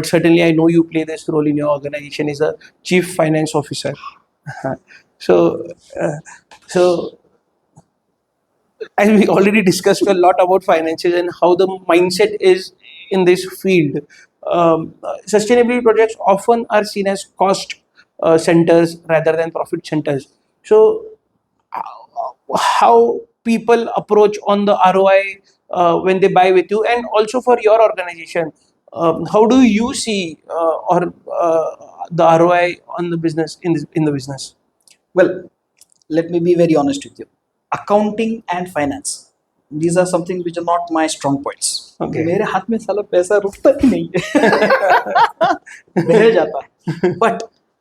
certainly I know you play this role in your organization is a chief finance officer. So as we already discussed a lot about finances and how the mindset is in this field, sustainability projects often are seen as cost centers rather than profit centers. So how people approach on the ROI when they buy with you, and also for your organization, how do you see the ROI on the business in the business? Well, let me be very honest with you. Accounting and finance, these are something which are not my strong points. Okay. मेरे हाथ में साला पैसा रुकता ही नहीं है. बह जाता है.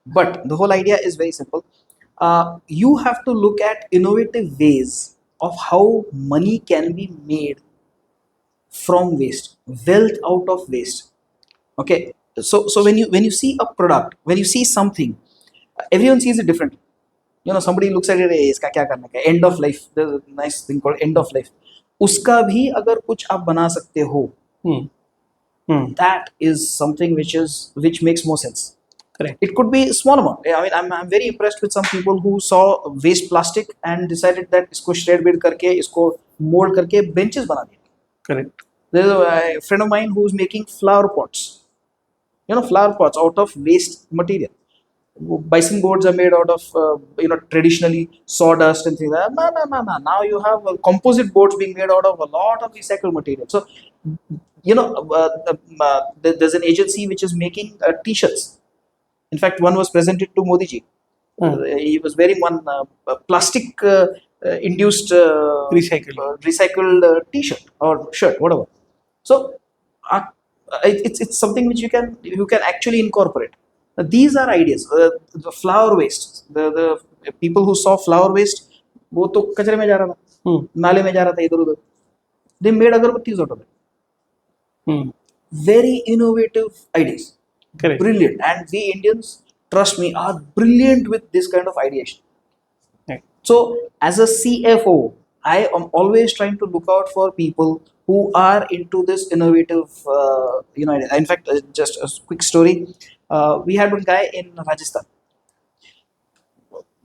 But the whole idea is very simple. You have to look at innovative ways of how money can be made from waste, wealth out of waste. Okay, so when you see a product, when you see something, everyone sees it differently. Somebody looks at it, इसका क्या करना है, end of life. There's a nice thing called end of life. उसका भी अगर कुछ आप बना सकते हो, that is something which makes more sense. Correct. It could be a small amount. I mean, I'm very impressed with some people who saw waste plastic and decided that इसको shred build करके, इसको mold करके benches बना दिया. Correct. There's a friend of mine who's making flower pots. Flower pots out of waste material. bison boards are made out of traditionally sawdust and things like that. No. Now you have composite boards being made out of a lot of recycled material. So there's an agency which is making t-shirts. In fact, one was presented to Modi ji. He was wearing one plastic induced recycled t-shirt or shirt, whatever. So it's something which you can actually incorporate. These are ideas. The flower waste, the people who saw flower waste, वो तो कचरे में जा रहा था, नाले में जा रहा था इधर उधर. They made agarbatti out of it. Very innovative ideas. Correct. Brilliant. And we Indians, trust me, are brilliant with this kind of ideation. Right. So as a CFO, I am always trying to look out for people who are into this innovative, idea. In fact, just a quick story. We had one guy in Rajasthan.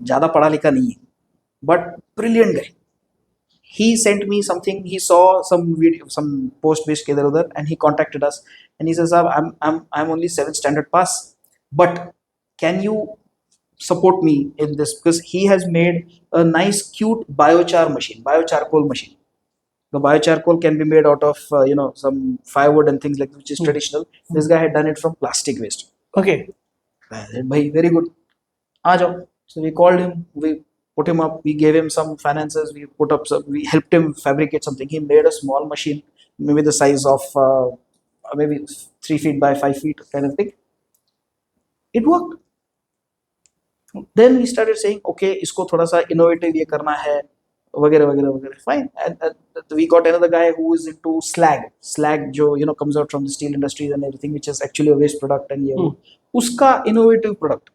ज़्यादा पढ़ा लिखा नहीं है, but brilliant guy. He sent me something. He saw some video, some post based इधर उधर, and he contacted us. And he says, I'm only 7th standard pass, but can you support me in this? Because he has made a nice, cute biochar machine. The biochar can be made out of some firewood and things like that, which is traditional. This guy had done it from plastic waste. Okay. I said, "Bhai, very good. Aa jao." So we called him. We put him up. We gave him some finances. We helped him fabricate something. He made a small machine, maybe the size of maybe 3 feet by 5 feet kind of thing. It worked. Then we started saying, okay, isko thoda sa innovative ye karna hai, वगैरह वगैरह वगैरह. Fine. And we got another guy who is into slag जो comes out from the steel industries and everything, which is actually a waste product, and उसका innovative product.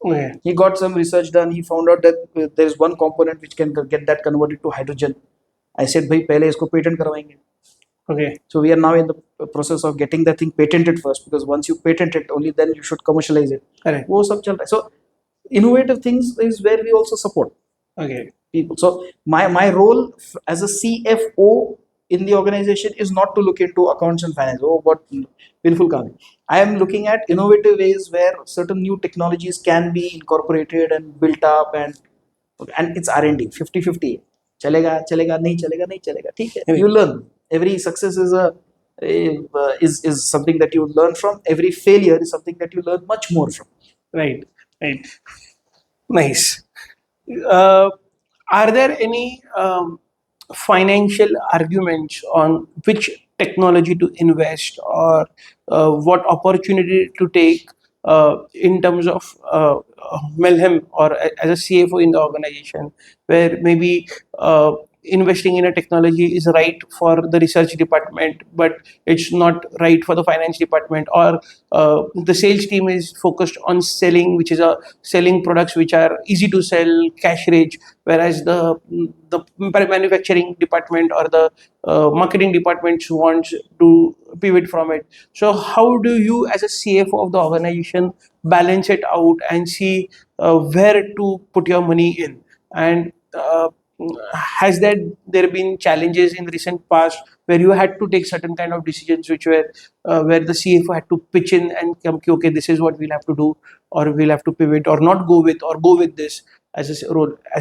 Okay. He got some research done. He found out that there is one component which can get that converted to hydrogen. I said, भाई पहले इसको patent करवाएंगे. Okay. So we are now in the process of getting that thing patented first, because once you patent it, only then you should commercialize it. Correct. वो सब चल रहा है. So innovative things is where we also support Okay. people. So my role as a CFO in the organization is not to look into accounts and finance. Oh, what painful काम है. I am looking at innovative ways where certain new technologies can be incorporated and built up, and it's R&D 50-50. चलेगा नहीं चलेगा ठीक है. You learn. Every success is something that you learn from. Every failure is something that you learn much more from. Right. Nice. Are there any financial arguments on which technology to invest, or what opportunity to take in terms of Mailhem or as a CFO in the organization, where maybe investing in a technology is right for the research department, but it's not right for the finance department, or the sales team is focused on selling products which are easy to sell, cash rich, whereas the manufacturing department or the marketing department wants to pivot from it. So how do you as a CFO of the organization balance it out and see where to put your money in? And has there been challenges in the recent past where you had to take certain kind of decisions which were where the CFO had to pitch in and come, okay, this is what we'll have to do, or we'll have to pivot, or not go with this as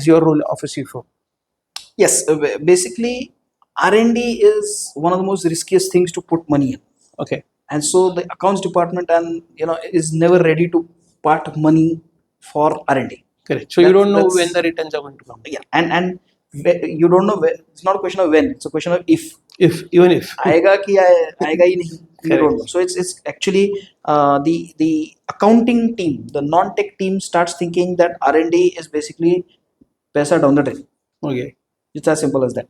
your role of a CFO? Yes, basically R&D is one of the most riskiest things to put money in. Okay. And so the accounts department is never ready to part money for R&D. Correct. So you don't know when the returns are going to come. Yeah, and you don't know. It's not a question of when; it's a question of if. Even if. आएगा कि आएगा ही नहीं. You don't know. So it's actually the accounting team, the non-tech team starts thinking that R&D is basically paisa down the drain. Okay. It's as simple as that.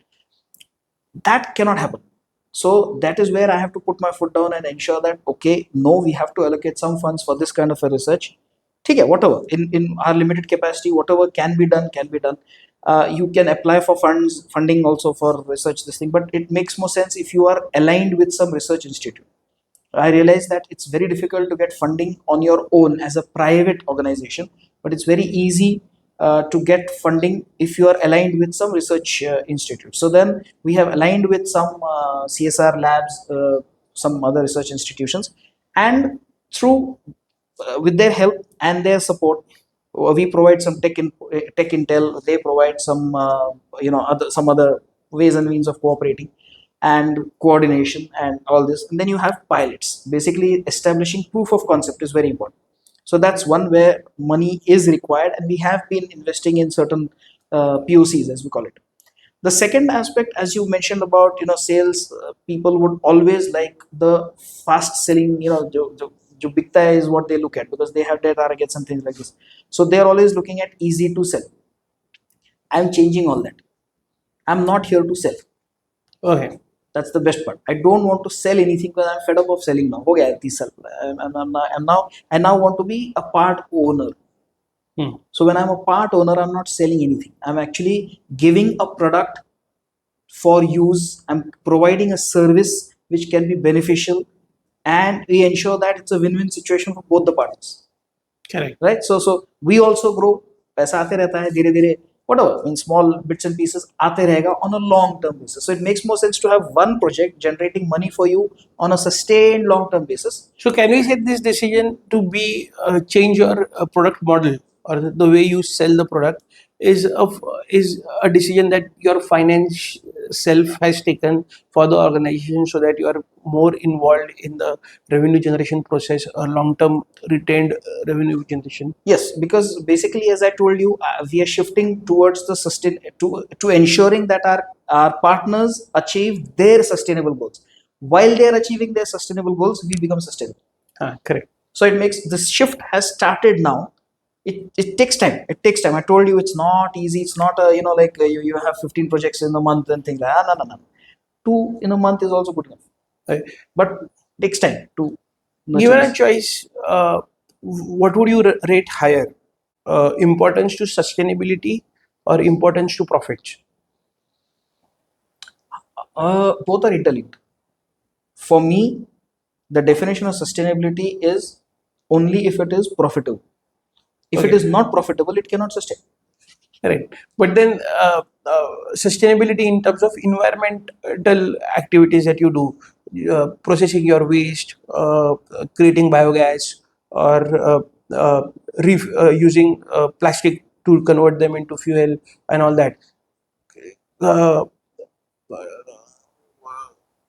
That cannot happen. So that is where I have to put my foot down and ensure that, okay, no, we have to allocate some funds for this kind of a research. Okay, whatever, in our limited capacity, whatever can be done, can be done. You can apply for funding also for research, this thing, but it makes more sense if you are aligned with some research institute. I realize that it's very difficult to get funding on your own as a private organization, but it's very easy to get funding if you are aligned with some research institute. So then we have aligned with some CSR labs, some other research institutions, and through with their help, and their support. We provide some tech intel. They provide some some other ways and means of cooperating and coordination and all this. And then you have pilots. Basically, establishing proof of concept is very important. So that's one where money is required, and we have been investing in certain POCs, as we call it. The second aspect, as you mentioned about sales, people would always like the fast selling. Jo bikta hai is what they look at, because they have their targets and things like this. So they're always looking at easy to sell. I'm changing all that. I'm not here to sell. Okay. That's the best part. I don't want to sell anything because I'm fed up of selling now. हो गया है 30 साल. I now want to be a part owner. So when I'm a part owner, I'm not selling anything. I'm actually giving a product for use. I'm providing a service which can be beneficial, and we ensure that it's a win-win situation for both the parties. Correct. Right? So we also grow. पैसा आते रहता है धीरे धीरे. Whatever, in small bits and pieces, आते रहेगा on a long-term basis. So it makes more sense to have one project generating money for you on a sustained long-term basis. So can we say this decision to be change your product model or the way you sell the product is a decision that your finance self has taken for the organization, so that you are more involved in the revenue generation process or long-term retained revenue generation? Yes, because basically, as I told you, we are shifting towards the to ensuring that our partners achieve their sustainable goals. While they are achieving their sustainable goals, we become sustainable. Correct. So it makes this shift has started now. It takes time. It takes time. I told you it's not easy. It's not a like you have 15 projects in a month and things like that. No. 2 in a month is also good enough. Right. But it takes time to Given a choice, what would you rate higher? Importance to sustainability or importance to profits? Both are interlinked. For me, the definition of sustainability is only if it is profitable. If it is not profitable, it cannot sustain. Right. But then sustainability in terms of environmental activities that you do, processing your waste, creating biogas, or using plastic to convert them into fuel and all that. Uh,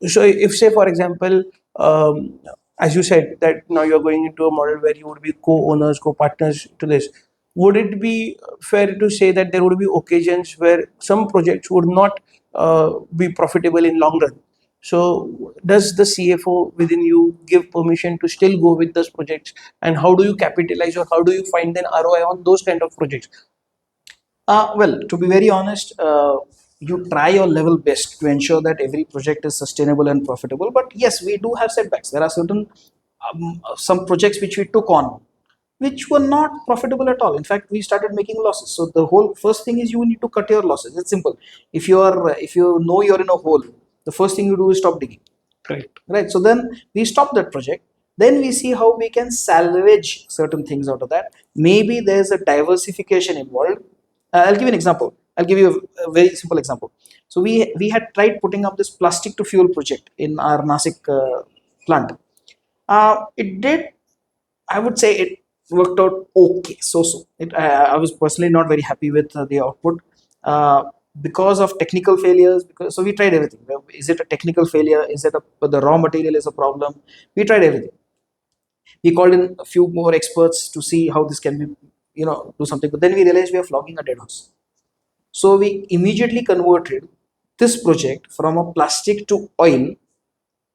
so if, say, for example, as you said, that now you're going into a model where you would be co-owners, co-partners to this, would it be fair to say that there would be occasions where some projects would not be profitable in long run? So does the CFO within you give permission to still go with those projects, and how do you capitalize, or how do you find an ROI on those kind of projects? Well, to be very honest, you try your level best to ensure that every project is sustainable and profitable. But yes, we do have setbacks. There are certain some projects which we took on, which were not profitable at all. In fact, we started making losses. So the whole first thing is you need to cut your losses. It's simple. If you know you're in a hole, the first thing you do is stop digging. Right. So then we stop that project. Then we see how we can salvage certain things out of that. Maybe there's a diversification involved. I'll give you an example. I'll give you a very simple example. So we had tried putting up this plastic to fuel project in our Nasik plant. It did, I would say it worked out okay. So I was personally not very happy with the output because of technical failures. So we tried everything. Is it a technical failure? Is it the raw material is a problem? We tried everything. We called in a few more experts to see how this can be, do something. But then we realized we are flogging a dead horse. So we immediately converted this project from a plastic to oil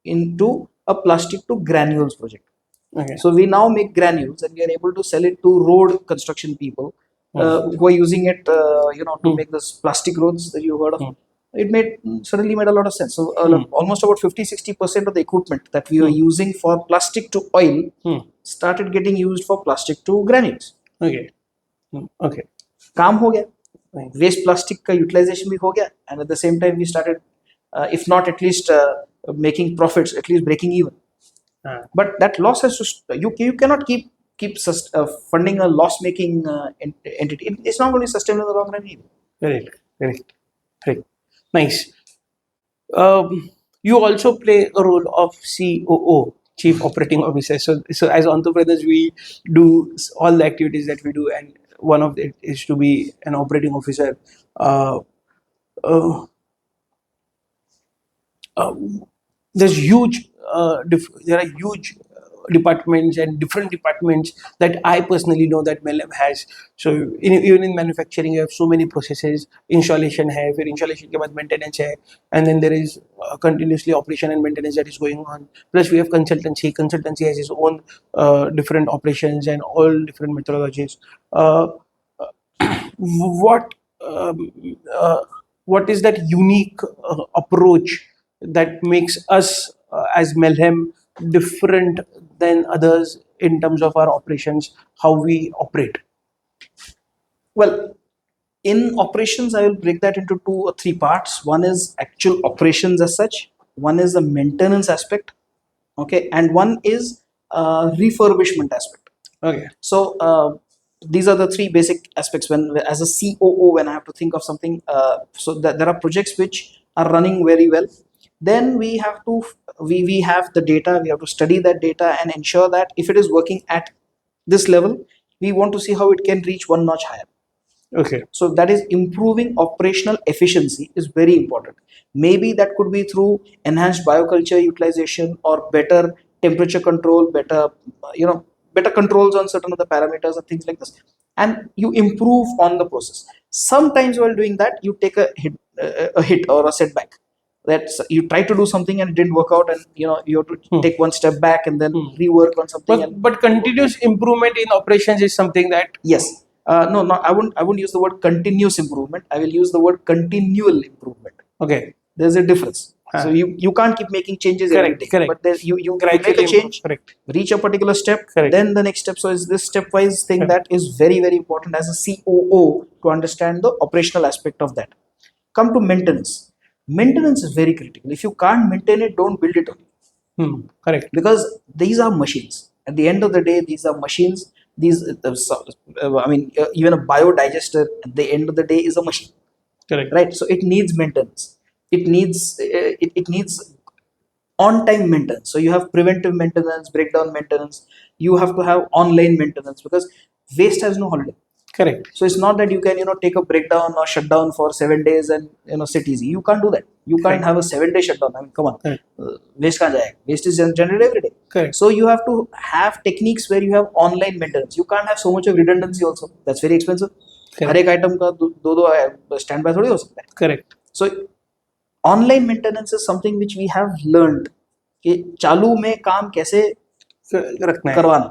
into a plastic to granules project. Okay. So we now make granules, and we are able to sell it to road construction people who are using it, to make this plastic roads that you heard of. It suddenly made a lot of sense. So almost about 50-60% of the equipment that we were using for plastic to oil started getting used for plastic to granules. Okay. Okay. काम हो गया. Waste plastic का utilization भी हो गया, and at the same time we started, if not at least making profits, at least breaking even. But that loss has to, you cannot keep funding a loss-making entity. It's not going to be sustainable in the long run either. Correct. Nice. You also play a role of COO. chief operating officer. So as entrepreneurs, we do all the activities that we do, and one of it is to be an operating officer. Uh, uh, there's huge there are huge departments and different departments that I personally know that Mailhem has. So even in manufacturing, you have so many processes. Installation hai, फिर installation के बाद maintenance hai, and then there is continuously operation and maintenance that is going on. Plus we have consultancy. Consultancy has its own different operations and all different methodologies. What um, uh, what is that unique approach that makes us as Mailhem different than others in terms of our operations, how we operate? Well, in operations, I will break that into 2 or 3 parts. One is actual operations as such. One is the maintenance aspect, okay, and one is refurbishment aspect. Okay. So these are the 3 basic aspects. When as a COO, when I have to think of something, so that there are projects which are running very well. Then we have to we have the data. We have to study that data and ensure that if it is working at this level, we want to see how it can reach one notch higher. Okay. So that is improving operational efficiency is very important. Maybe that could be through enhanced bioculture utilization or better temperature control, better better controls on certain of the parameters and things like this. And you improve on the process. Sometimes while doing that, you take a hit or a setback. That's you try to do something and it didn't work out, and you have to take one step back and then rework on something. But continuous improvement in operations is something that Yes. No, no, I wouldn't use the word continuous improvement. I will use the word continual improvement. okay. There's a difference. So you can't keep making changes every day. Correct. But there, you Gradually make a change, correct. reach a particular step, Correct. then the next step. So is this stepwise thing Correct. that is very, very important as a COO to understand the operational aspect of that. Come to maintenance. Maintenance is very critical. If you can't maintain it, don't build it only. Correct. Because these are machines. At the end of the day, these are machines. These, even a biodigester at the end of the day is a machine. Correct. Right? So it needs maintenance. It needs it needs on-time maintenance. So you have preventive maintenance, breakdown maintenance. You have to have online maintenance because waste has no holiday. Correct. So it's not that you can take a breakdown or shutdown for 7 days and sit easy. You can't do that. You can't have a 7-day shutdown. I mean, come on, waste can't jayega. Waste is generated every day. Correct. So you have to have techniques where you have online maintenance. You can't have so much of redundancy also. That's very expensive. हर एक item का दो standby थोड़ी हो सकता है. Correct. So online maintenance is something which we have learned कि चालू में काम कैसे करवाना.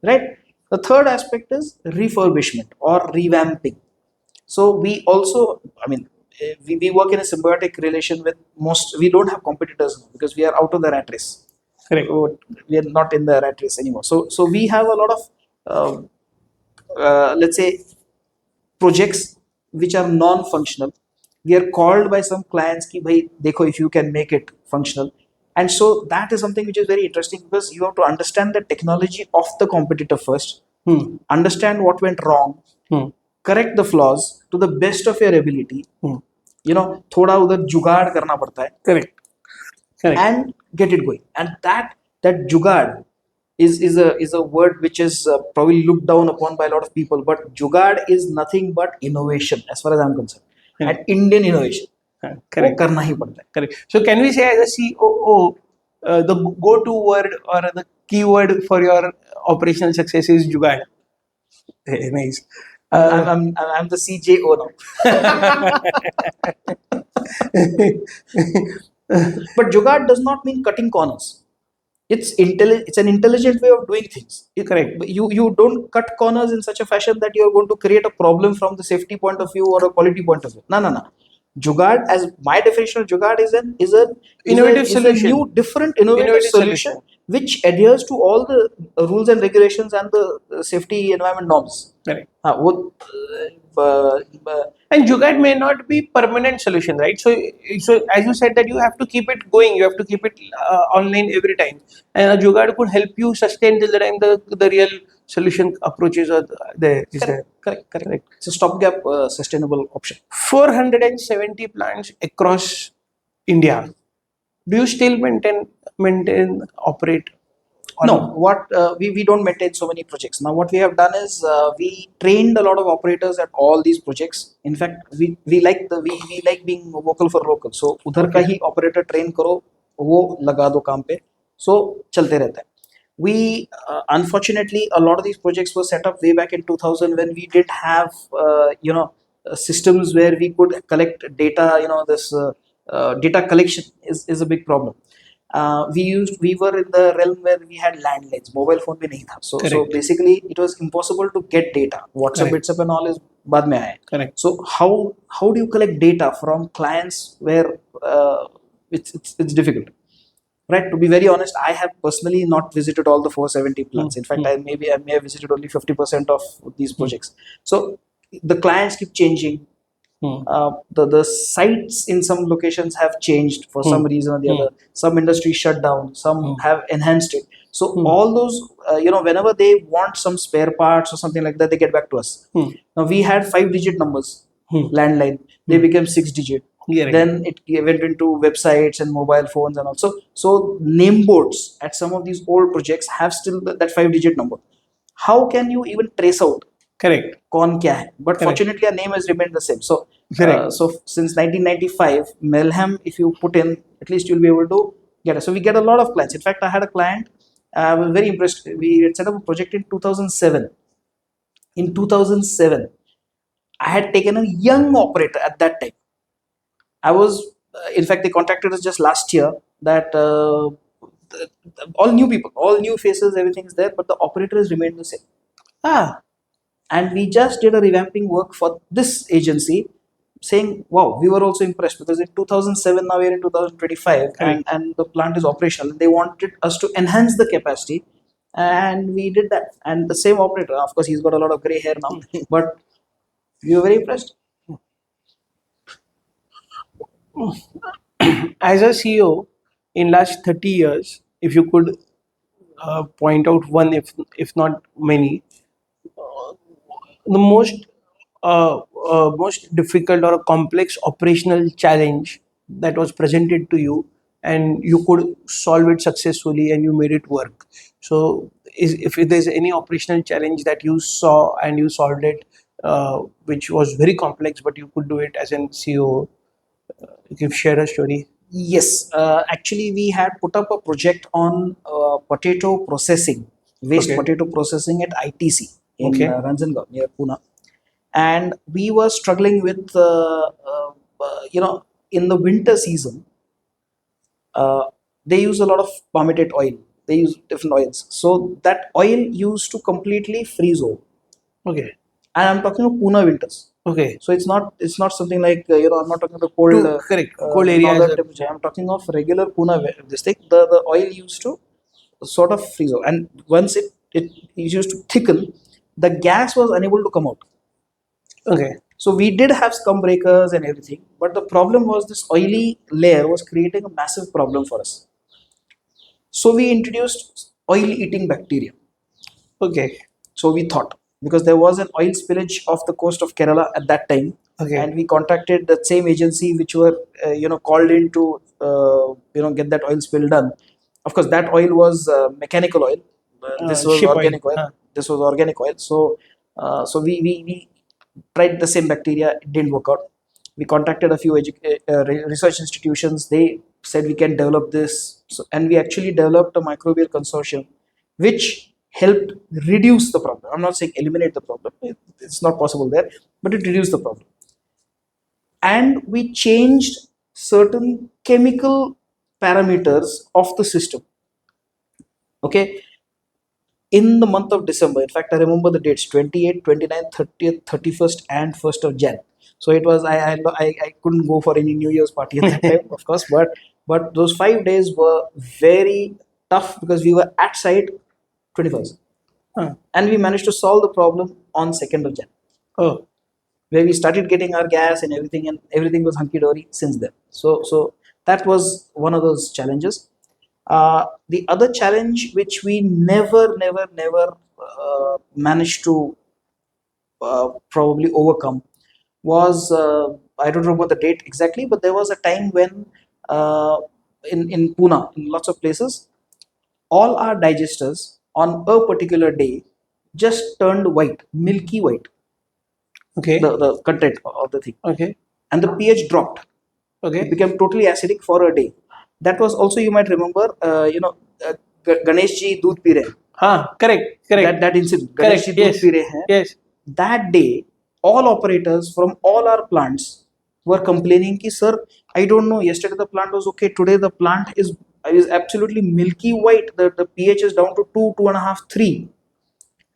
Right. The third aspect is refurbishment or revamping. So we also, we work in a symbiotic relation with most. We don't have competitors now because we are out of the rat race. Correct. We are not in the rat race anymore. So we have a lot of, let's say, projects which are non-functional. We are called by some clients ki bhai dekho if you can make it functional. And so that is something which is very interesting because you have to understand the technology of the competitor first, understand what went wrong, correct the flaws to the best of your ability. थोड़ा उधर जुगाड़ करना पड़ता है. Correct. And get it going. And that जुगाड़ is a word which is probably looked down upon by a lot of people. But जुगाड़ is nothing but innovation as far as I'm concerned. And Indian innovation. Correct. करना ही पड़ता है. Correct. So can we say as a COO, the go-to word or the keyword for your operational success is jugaad? Nice. I'm the CJO now. But jugaad does not mean cutting corners. It's an intelligent way of doing things. Correct. You don't cut corners in such a fashion that you're going to create a problem from the safety point of view or a quality point of view. No. Jugaad, as my definition of jugaad, is a innovative solution. A new, different, innovative solution which adheres to all the rules and regulations and the safety environment norms. Correct. And jugaad may not be permanent solution, right? So as you said that you have to keep it going, you have to keep it online every time, and a jugaad could help you sustain till the time the real solution approaches are there. Correct. It's a stopgap sustainable option. 470 plants across India. Do you still maintain operate? Or No, what we don't maintain so many projects. Now, what we have done is we trained a lot of operators at all these projects. In fact, we like being vocal for local. So उधर का Okay. ही operator train करो, वो लगा दो काम पे. So चलते रहता है. We unfortunately a lot of these projects were set up way back in 2000 when we did have systems where we could collect data. This data collection is a big problem. We were in the realm where we had landlines, mobile phone भी नहीं था. So Correct. basically it was impossible to get data. WhatsApp, Correct. WhatsApp and all is बाद में आया है. Correct. So how do you collect data from clients where it's difficult? Right, to be very honest, I have personally not visited all the 470 plants. In fact, I may have visited only 50% of these projects. So the clients keep changing. The sites in some locations have changed for some reason or the other. Some industries shut down, some have enhanced it. So all those, whenever they want some spare parts or something like that, they get back to us. Now we had 5-digit numbers, landline. They became 6-digit. Yeah, right. Then it went into websites and mobile phones and also. So name boards at some of these old projects have still that 5-digit number. How can you even trace out Correct. कौन क्या है? But Correct. fortunately, our name has remained the same. So, Correct. so since 1995, Mailhem, if you put in, at least you'll be able to get it. So we get a lot of clients. In fact, I had a client. I was very impressed. We had set up a project in 2007. In 2007, I had taken a young operator at that time. I was, in fact, they contacted us just last year that all new people, all new faces, everything is there, but the operator has remained the same. And we just did a revamping work for this agency, saying, wow, we were also impressed because in 2007, now we're in 2025, and the plant is operational. They wanted us to enhance the capacity, and we did that. And the same operator, of course, he's got a lot of gray hair now, but we were very impressed. As a CEO, in last 30 years, if you could point out one, if not many, the most difficult or difficult operational challenge that was presented to you and you could solve it successfully and you made it work. So if there's any operational challenge that you saw and you solved it, which was very complex but you could do it as an CEO, you can share a story. Yes, actually, we had put up a project on potato processing, waste Okay. potato processing at ITC in Okay. Ranjangaon near Pune, and we were struggling with, in the winter season, they use a lot of palmitate oil. They use different oils, so that oil used to completely freeze over. Okay. And I'm talking of Pune winters. Okay. So it's not something like I'm not talking about cold Correct. Cold areas. northern temperature. I'm talking of regular Pune this thing. The oil used to sort of freeze out, and once it used to thicken, the gas was unable to come out. Okay. So we did have scum breakers and everything, but the problem was this oily layer was creating a massive problem for us. So we introduced oil eating bacteria. Okay. So we thought, because there was an oil spillage off the coast of Kerala at that time, Okay. and we contacted the same agency which were called in to get that oil spill done. Of course, that oil was mechanical oil. This was Ship oil. organic oil. This was organic oil. So we tried the same bacteria. It didn't work out. We contacted a few research institutions. They said we can develop this, and we actually developed a microbial consortium, which helped reduce the problem. I'm not saying eliminate the problem. It's not possible there, but it reduced the problem. And we changed certain chemical parameters of the system. Okay. In the month of December, in fact, I remember the dates 28th, 29th, 30th, 31st, and 1st of Jan. So it was, I couldn't go for any New Year's party at that time, of course, but those 5 days were very tough because we were at site 21st. And we managed to solve the problem on 2nd of Jan. Oh. Where we started getting our gas and everything was hunky-dory since then. So that was one of those challenges. The other challenge which we never managed to probably overcome was, I don't remember the date exactly, but there was a time when in Pune, in lots of places, all our digesters on a particular day just turned white, milky white, Okay. the content of the thing, Okay. and the pH dropped. It Okay. became totally acidic for a day. That was also, you might remember, Ganesh ji doodh pi rahe. Correct. That incident, Ganesh Correct. ji doodh Yes. pi rahe hain. Yes. That day, all operators from all our plants were complaining ki, sir, I don't know, yesterday the plant was okay, today the plant is absolutely milky white. The pH is down to 2, 2.5, 3.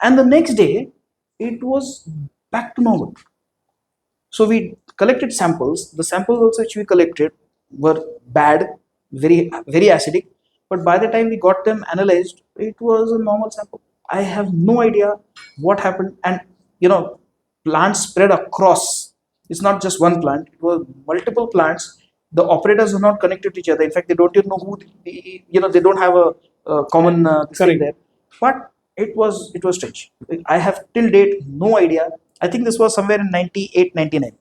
And the next day, it was back to normal. So we collected samples. The samples also which we collected were bad, very very acidic. But by the time we got them analyzed, it was a normal sample. I have no idea what happened, and plants spread across. It's not just one plant; it was multiple plants. The operators are not connected to each other. In fact, they don't even know who. They don't have a common thing there. But it was strange. I have till date no idea. I think this was somewhere in 98, 99.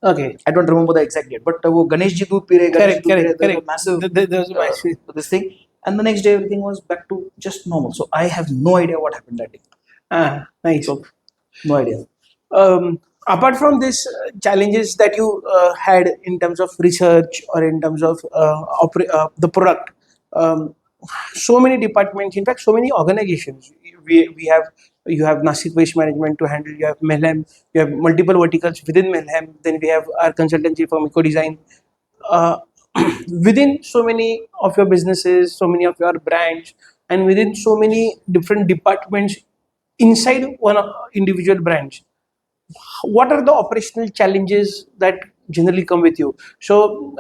Okay. I don't remember the exact date, but वो गणेश जी दूध P रहे, गणेश जी दूध P रहे, there was a massive There was a massive. this thing, and the next day everything was back to just normal. So I have no idea what happened that day. Nice. So no idea. Apart from this challenges that you had in terms of research or in terms of the product, so many departments, in fact, so many organizations. We have, you have Nasik Waste Management to handle. You have Mailhem. You have multiple verticals within Mailhem. Then we have our consultancy firm Eco Design. Uh, within so many of your businesses, so many of your brands, and within so many different departments inside one individual branch, what are the operational challenges that generally come with you? So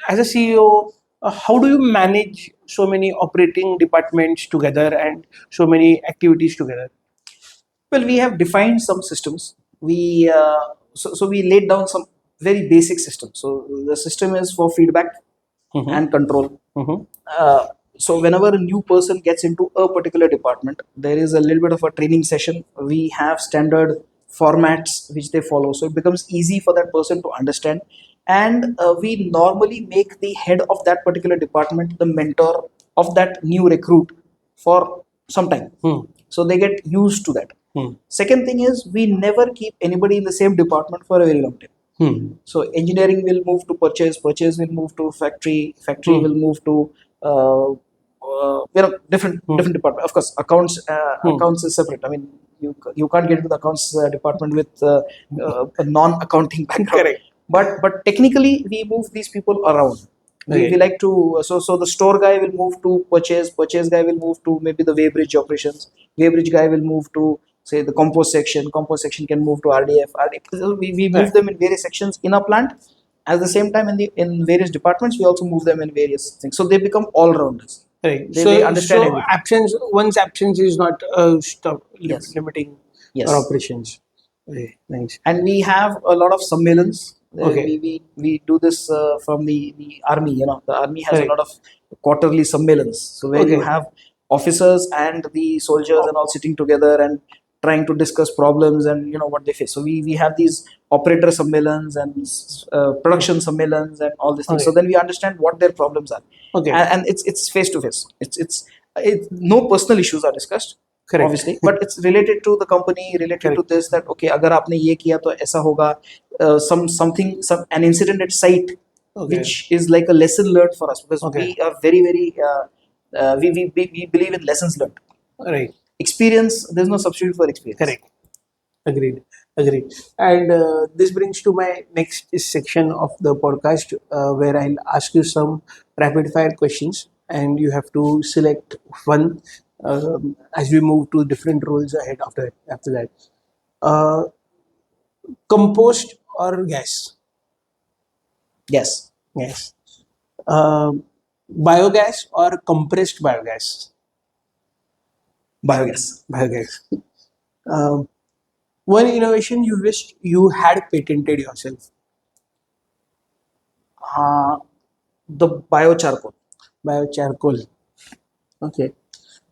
as a CEO, how do you manage so many operating departments together and so many activities together? Well, we have defined some systems. So we laid down some very basic systems. So the system is for feedback and control. So whenever a new person gets into a particular department, there is a little bit of a training session. We have standard formats which they follow, so it becomes easy for that person to understand. And we normally make the head of that particular department the mentor of that new recruit for some time, so they get used to that. Second thing is, we never keep anybody in the same department for a very long time. So engineering will move to purchase will move to factory will move to different department. Of course, accounts is separate. I mean, you can't get into the accounts department with a non-accounting background. Correct. But technically, we move these people around. We like to, so the store guy will move to purchase guy will move to maybe the weighbridge operations, weighbridge guy will move to, say, the compost section can move to RDF. So we move them in various sections in a plant. At the same time, in various departments, we also move them in various things. So they become all rounders. Right. They understand everything. One's absence is not limiting Yes. our operations. Okay, nice. And we have a lot of sammelans. Okay. We do this from the army. The army has Correct. a lot of quarterly sammelans. So where you have officers and the soldiers and all sitting together and trying to discuss problems and what they face. So we have these operator sammelans and production sammelans and all these things. So then we understand what their problems are. Okay. And it's face to face. It's no personal issues are discussed. Correct. Obviously, but it's related to the company, related to this, that okay, अगर आपने ये किया तो ऐसा होगा. An incident at site, which is like a lesson learned for us, because we are very we believe in lessons learned. Right. Experience, there's no substitute for experience. Correct. Agreed. And this brings to my next section of the podcast, where I'll ask you some rapid fire questions, and you have to select one as we move to different roles ahead after that. Compost or gas? Yes. Biogas or compressed biogas? Biogas. One innovation you wished you had patented yourself? The biochar. Okay.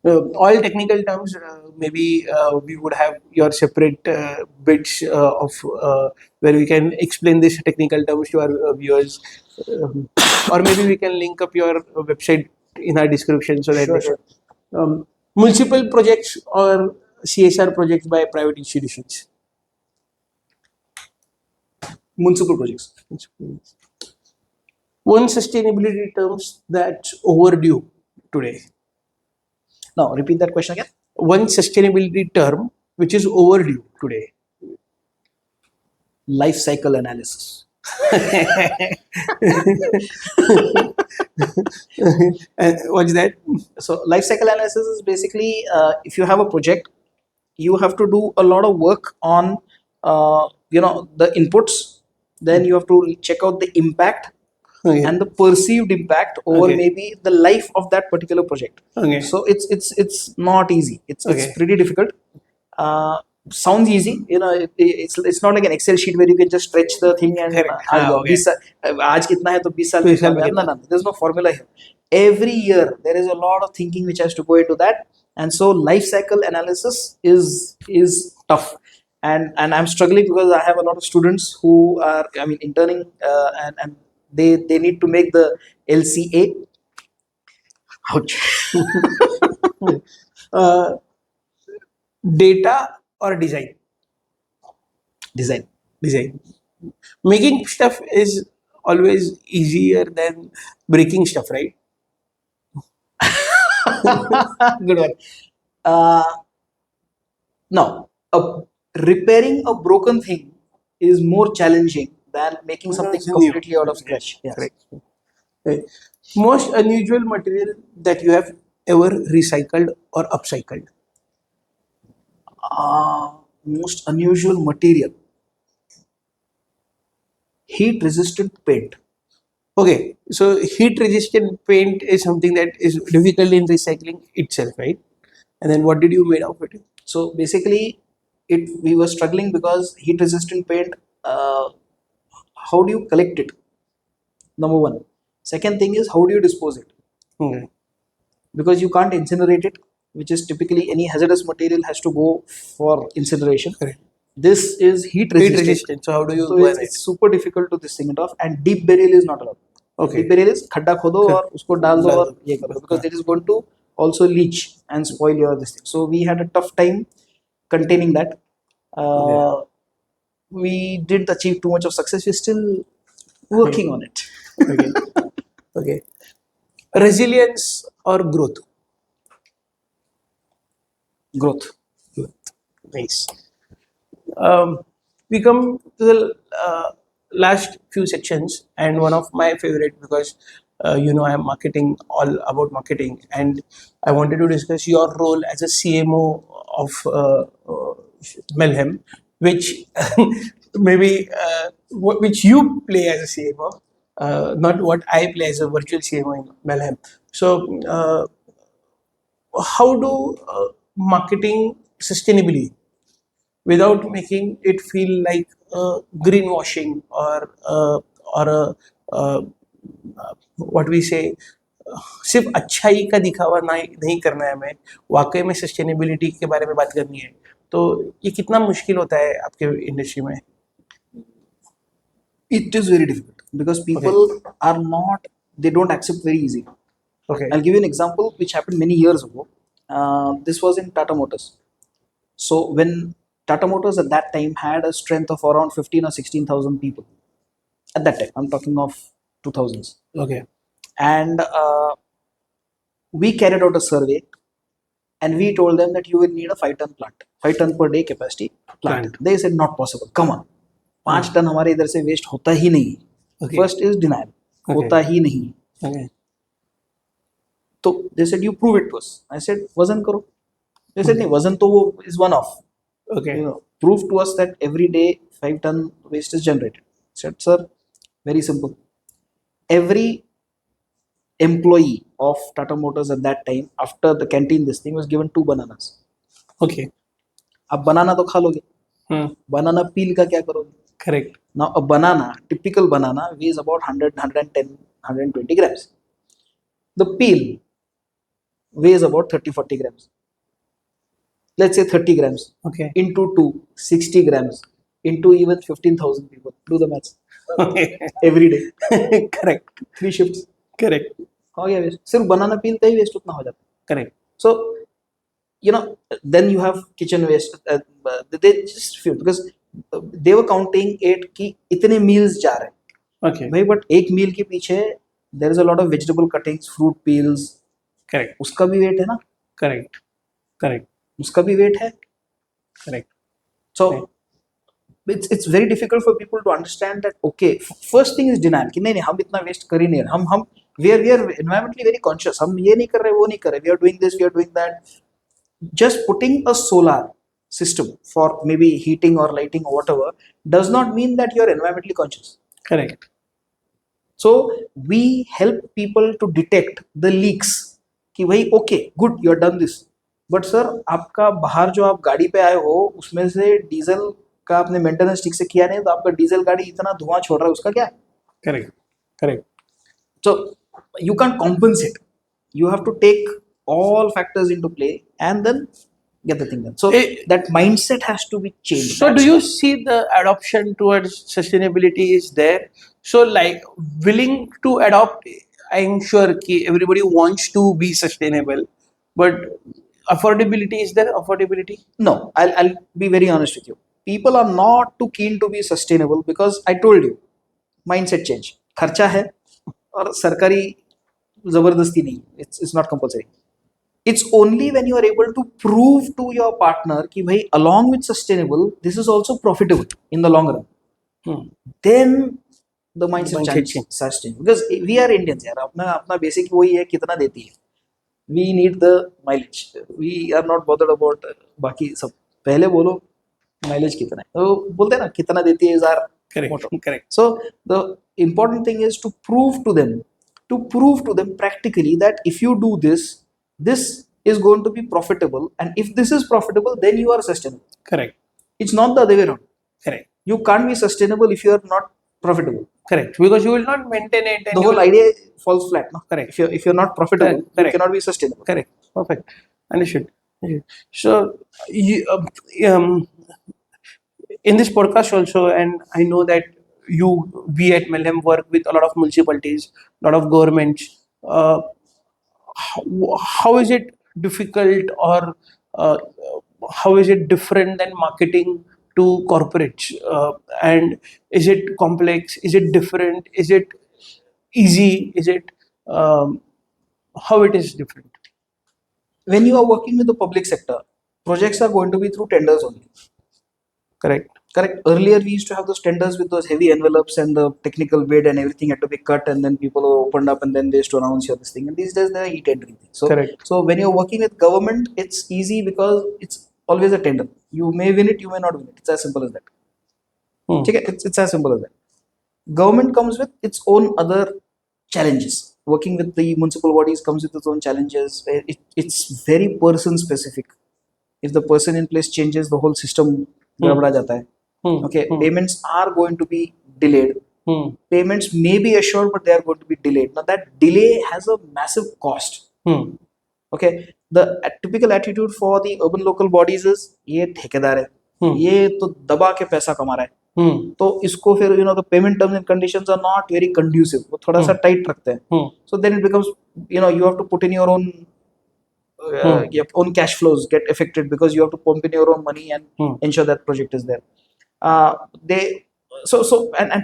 All technical terms, maybe we would have your separate bits of where we can explain this technical terms to our viewers. or maybe we can link up your website in our description so that Sure, sure. municipal projects or CSR projects by private institutions. Municipal projects. One sustainability terms that's overdue today. Now, repeat that question again. One sustainability term which is overdue today. Life cycle analysis. What's that? So, life cycle analysis is basically if you have a project, you have to do a lot of work on the inputs. Then you have to check out the impact Okay. and the perceived impact over Okay. maybe the life of that particular project. Okay. So it's not easy. It's Okay. pretty difficult. Sounds easy, it's not like an Excel sheet where you can just stretch the thing and Correct. Okay. 20 साल आज कितना है तो 20 साल 20 साल कितना में है? No, there's no formula here. Every year there is a lot of thinking which has to go into that, and so life cycle analysis is tough. And I'm struggling because I have a lot of students who are interning, and they need to make the LCA. Ouch. Data or design? Design. Design. Making stuff is always easier than breaking stuff, right? Good one. No, repairing a broken thing is more challenging than making something It's new. completely out of scratch. Yes. Correct. Okay. Most unusual material that you have ever recycled or upcycled? Most unusual material. Heat resistant paint. Okay, so heat resistant paint is something that is difficult in recycling itself, right? And then what did you made of it? So basically, we were struggling because heat resistant paint. How do you collect it? Number one. Second thing is, how do you dispose it? Okay. Because you can't incinerate it, which is typically any hazardous material has to go for incineration. Correct. This is heat Heat resistant. resistant. So how do you So burn it? it's super difficult to this thing it off, and deep burial is not allowed. Okay. Deep burial is खड्डा खोदो और उसको डाल दो और ये करो, because हाँ. it is going to also leach and spoil your this thing. So we had a tough time containing that. We didn't achieve too much of success. We're still working on it. Okay. Okay. Resilience or growth? Growth. Nice. We come to the last few sections, and one of my favorite, because I am marketing, all about marketing, and I wanted to discuss your role as a CMO of Mailhem, which maybe which you play as a CMO, not what I play as a virtual CMO in Mailhem. So, how do marketing sustainably without making it feel like greenwashing or what we say, सिर्फ अच्छाई का दिखावा नहीं करना है, हमें वाकई में सस्टेनेबिलिटी के बारे में बात करनी है, तो ये कितना मुश्किल होता है आपके इंडस्ट्री में? It is very difficult because people are not, they don't accept very easy. Okay. I'll give you an example which happened many years ago. This was in Tata Motors. So when Tata Motors at that time had a strength of around 15 or 16,000 people. At that time, I'm talking of 2000s. Okay. And we carried out a survey, and we told them that you will need a 5-ton plant, 5 ton per day capacity plant. They said not possible. Come on, 5 ton हमारे इधर से waste होता ही नहीं. Okay. First is denial. होता ही नहीं. Okay. So they said you prove it to us. I said वजन करो. They said नहीं, वजन तो वो is one off. Okay. Prove to us that every day 5 ton waste is generated. I said, sir, very simple. Every employee of Tata Motors at that time, after the canteen, this thing was given 2 bananas. Okay. अब banana तो खा लोगे. Banana peel का क्या करोगे? Correct. Now a banana, typical banana, weighs about 100, 110, 120 grams. The peel weighs about 30, 40 grams. Let's say 30 grams. Okay. Into 2, 60 grams. into even 15,000 people. Do the maths. Every day. Correct. 3 shifts. Correct. हो गया waste. सिर्फ बनाना पीलते ही waste उतना हो जाता है. Correct. So, you know, then you have kitchen waste. They just few because they were counting it कि इतने meals जा रहे हैं. Okay. भाई but एक meal के पीछे there is a lot of vegetable cuttings, fruit peels. Correct. उसका भी weight है ना. Correct. Correct. उसका भी weight है. Correct. So Right. it's very difficult for people to understand that. Okay, first thing is denial कि नहीं हम इतना waste कर ही नहीं रहे. हम we are environmentally very conscious. हम ये नहीं कर रहे, वो नहीं कर रहे. We are doing this, we are doing that. Just putting a solar system for maybe heating or lighting or whatever does not mean that you are environmentally conscious. Correct. So we help people to detect the leaks कि भाई okay good you are done this, but sir आपका बाहर जो आप गाड़ी पे आए हो उसमें से डीजल का आपने मेंटेनेंस ठीक से किया नहीं तो आपका डीजल गाड़ी इतना धुआं छोड़ रहा है उसका क्या. Correct. Correct. So you can't compensate. You have to take all factors into play and then get the thing done. So that mindset has to be changed. So do you see the adoption towards sustainability is there? So like willing to adopt, I'm sure ki everybody wants to be sustainable, but affordability is there? Affordability? No, I'll be very honest with you. People are not too keen to be sustainable because I told you, mindset change. खर्चा है और सरकारी जबरदस्ती नहीं. It's not compulsory. It's only when you are able to prove to your partner कि भाई along with sustainable, this is also profitable in the long run. Then the mindset change starts changing. Because we are Indians यार, अपना basic वही है कितना देती है. We need the mileage. We are not bothered about बाकी सब. पहले बोलो mileage कितना है. तो बोलते हैं ना कितना देती है is our motto. Correct. So the important thing is to prove to them practically that if you do this, this is going to be profitable, and if this is profitable, then you are sustainable. Correct. It's not the other way around. Correct. You can't be sustainable if you are not profitable. Correct. Because you will not maintain it. And The whole idea falls flat. No? Correct. If you're not profitable, you cannot be sustainable. Correct. Perfect. Understood. So you, in this podcast also, and I know that we at Mailhem work with a lot of municipalities, a lot of governments. How is it difficult or how is it different than marketing to corporates? And is it complex? Is it different? Is it easy? Is it how it is different? When you are working with the public sector, projects are going to be through tenders only. Correct. Earlier we used to have those tenders with those heavy envelopes and the technical bid and everything had to be cut, and then people opened up and then they used to announce this thing. And these days they are e-tendering thing. So, Correct. So when you're working with government, it's easy because it's always a tender. You may win it, you may not win it. It's as simple as that. Okay? It's as simple as that. Government comes with its own other challenges. Working with the municipal bodies comes with its own challenges. It's very person specific. If the person in place changes, the whole system गड़बड़ा जाता है. Okay, payments are going to be delayed. Payments may be assured, but they are going to be delayed. Now that delay has a massive cost. Okay, the typical attitude for the urban local bodies is ये ठेकेदार है, ये तो दबा के पैसा कमा रहा है, तो इसको फिर the payment terms and conditions are not very conducive. वो थोड़ा सा tight रखते हैं. So then it becomes you have to put in your own cash flows get affected because you have to pump in your own money and ensure that project is there. And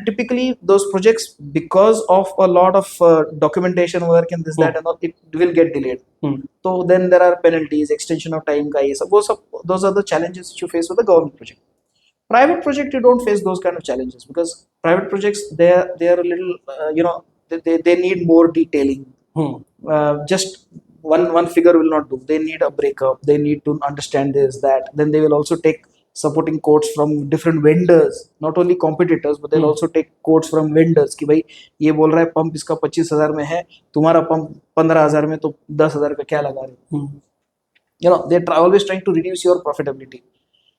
typically those projects, because of a lot of documentation work and this that and all, it will get delayed. So then there are penalties, extension of time, those are the challenges that you face with the government project. Private project, you don't face those kind of challenges because private projects they are a little they need more detailing. Just one figure will not do. They need a breakup. They need to understand this, that. Then they will also take supporting quotes from different vendors, not only competitors, but they'll also take quotes from vendors कि भाई ये बोल रहा है pump इसका 25,000 में है, तुम्हारा पंप 15,000 में, तो 10,000 का क्या लगा रहे हो? They're always trying to reduce your profitability.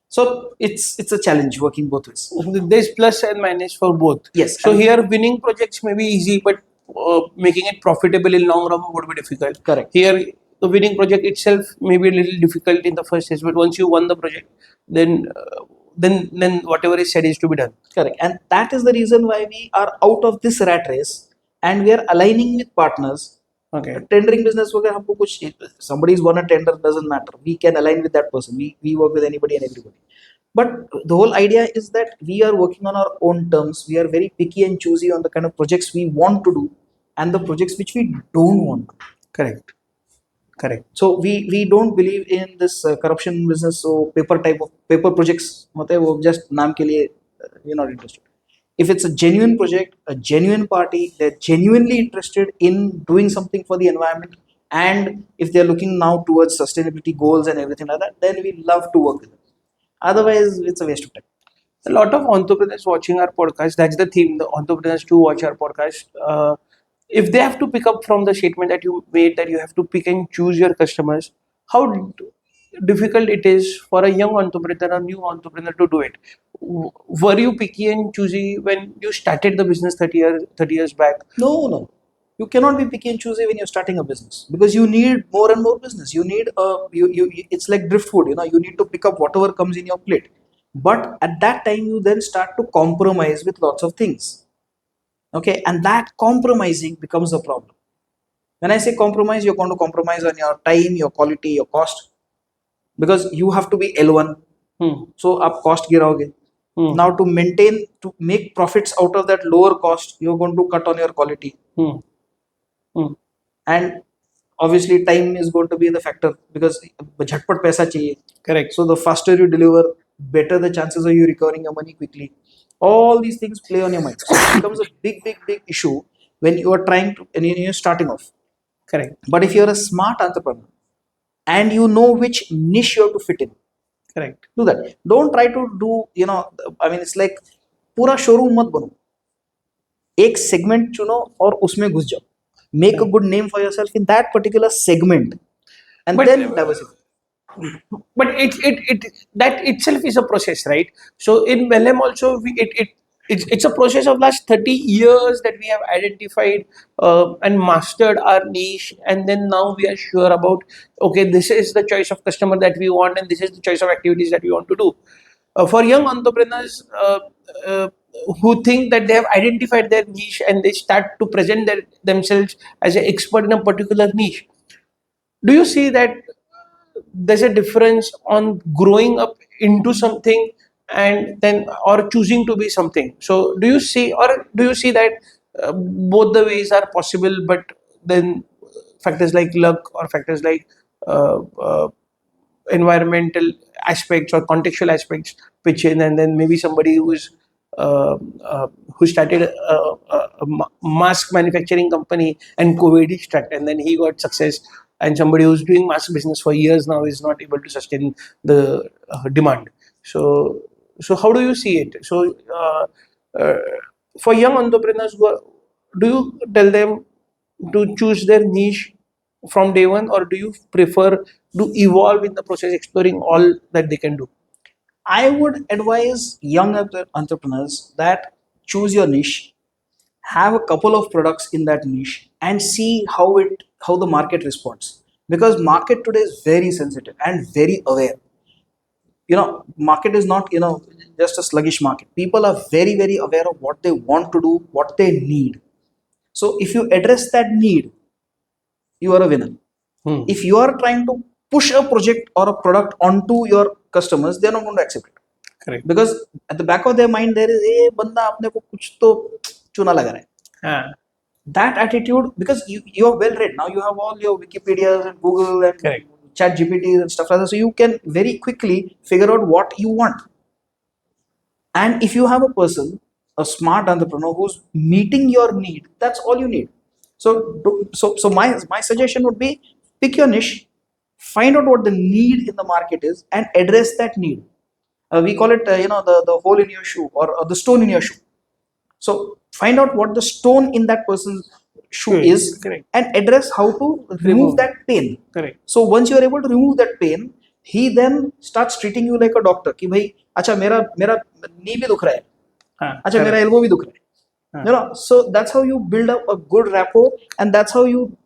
So it's a challenge working both ways. There's plus and minus for both. Yes. So here winning projects may be easy, but making it profitable in long run would be difficult. Correct. Here the winning project itself may be a little difficult in the first stage, but once you won the project, then then whatever is said is to be done. Correct. And that is the reason why we are out of this rat race and we are aligning with partners. Okay. Tendering business वगैरह हमको कुछ somebody is gonna tender doesn't matter. We can align with that person. We work with anybody and everybody. But the whole idea is that we are working on our own terms. We are very picky and choosy on the kind of projects we want to do and the projects which we don't want to. Correct. Correct. So we don't believe in this corruption business. So paper type of paper projects होते हैं वो just नाम के लिए we're not interested. If it's a genuine project, a genuine party, they're genuinely interested in doing something for the environment, and if they're looking now towards sustainability goals and everything like that, then we love to work with them. Otherwise, it's a waste of time. A lot of entrepreneurs watching our podcast, that's the theme, the entrepreneurs to watch our podcast. If they have to pick up from the statement that you made, that you have to pick and choose your customers, how difficult it is for a young entrepreneur, a new entrepreneur to do it? Were you picky and choosy when you started the business 30 years back? No. You cannot be picky and choosy when you're starting a business because you need more and more business. You need it's like driftwood, you need to pick up whatever comes in your plate. But at that time, you then start to compromise with lots of things. Okay, and that compromising becomes a problem. When I say compromise, you're going to compromise on your time, your quality, your cost, because you have to be L1. So up cost गिराओगे. Now to make profits out of that lower cost, you're going to cut on your quality. And obviously time is going to be the factor because झटपट पैसा चाहिए. Correct. So the faster you deliver, better the chances of you recovering your money quickly. All these things play on your mind. So it becomes a big issue when you are trying to and you're starting off. Correct. But if you're a smart entrepreneur and you know which niche you have to fit in, correct, do that. Don't try to do, it's like पूरा showroom मत बनो. एक segment चुनो और उसमें घुस जाओ. Make a good name for yourself in that particular segment, and then diversify. But it that itself is a process, right? So in Mailhem also, it's a process of last 30 years that we have identified and mastered our niche, and then now we are sure about, okay, this is the choice of customer that we want, and this is the choice of activities that we want to do. For young entrepreneurs who think that they have identified their niche and they start to present themselves as an expert in a particular niche, do you see that there's a difference on growing up into something and then or choosing to be something? So do you see that both the ways are possible, but then factors like luck or factors like environmental aspects or contextual aspects pitch in, and then maybe somebody who started a mask manufacturing company and COVID struck, and then he got success, and somebody who's doing mask business for years now is not able to sustain the demand. So how do you see it? So for young entrepreneurs, do you tell them to choose their niche from day one, or do you prefer to evolve in the process, exploring all that they can do? I would advise young entrepreneurs that choose your niche, have a couple of products in that niche, and see how the market responds. Because market today is very sensitive and very aware. Market is not just a sluggish market. People are very, very aware of what they want to do, what they need. So if you address that need, you are a winner. If you are trying to push a project or a product onto your customers, they are not going to accept it. Correct. Because at the back of their mind there is a banda apne ko kuch to chuna laga raha hai. That attitude, because you are well read now, you have all your Wikipedias and Google and correct, chat GPTs and stuff like that, so you can very quickly figure out what you want. And if you have a person, a smart entrepreneur who's meeting your need, that's all you need. So my suggestion would be, pick your niche, find out what the need in the market is, and address that need. We call it the hole in your shoe, or the stone in your shoe. So find out what the stone in that person's shoe is, correct, and address how to remove that pain. Correct. So once you are able to remove that pain, he then starts treating you like a doctor. कि भाई अच्छा मेरा knee भी दुख रहा है, अच्छा मेरा elbow भी दुख रहा है. So that's how you build up a good rapport, and that's how you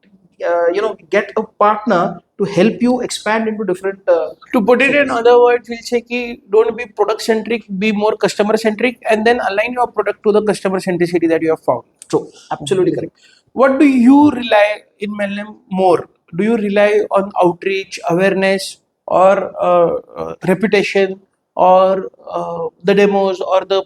get a partner to help you expand into different. To put it in sectors. other words, we'll say ki don't be product centric, be more customer centric, and then align your product to the customer centricity that you have found. True, absolutely correct. What do you rely in Mailhem more? Do you rely on outreach, awareness, or reputation, or the demos, or the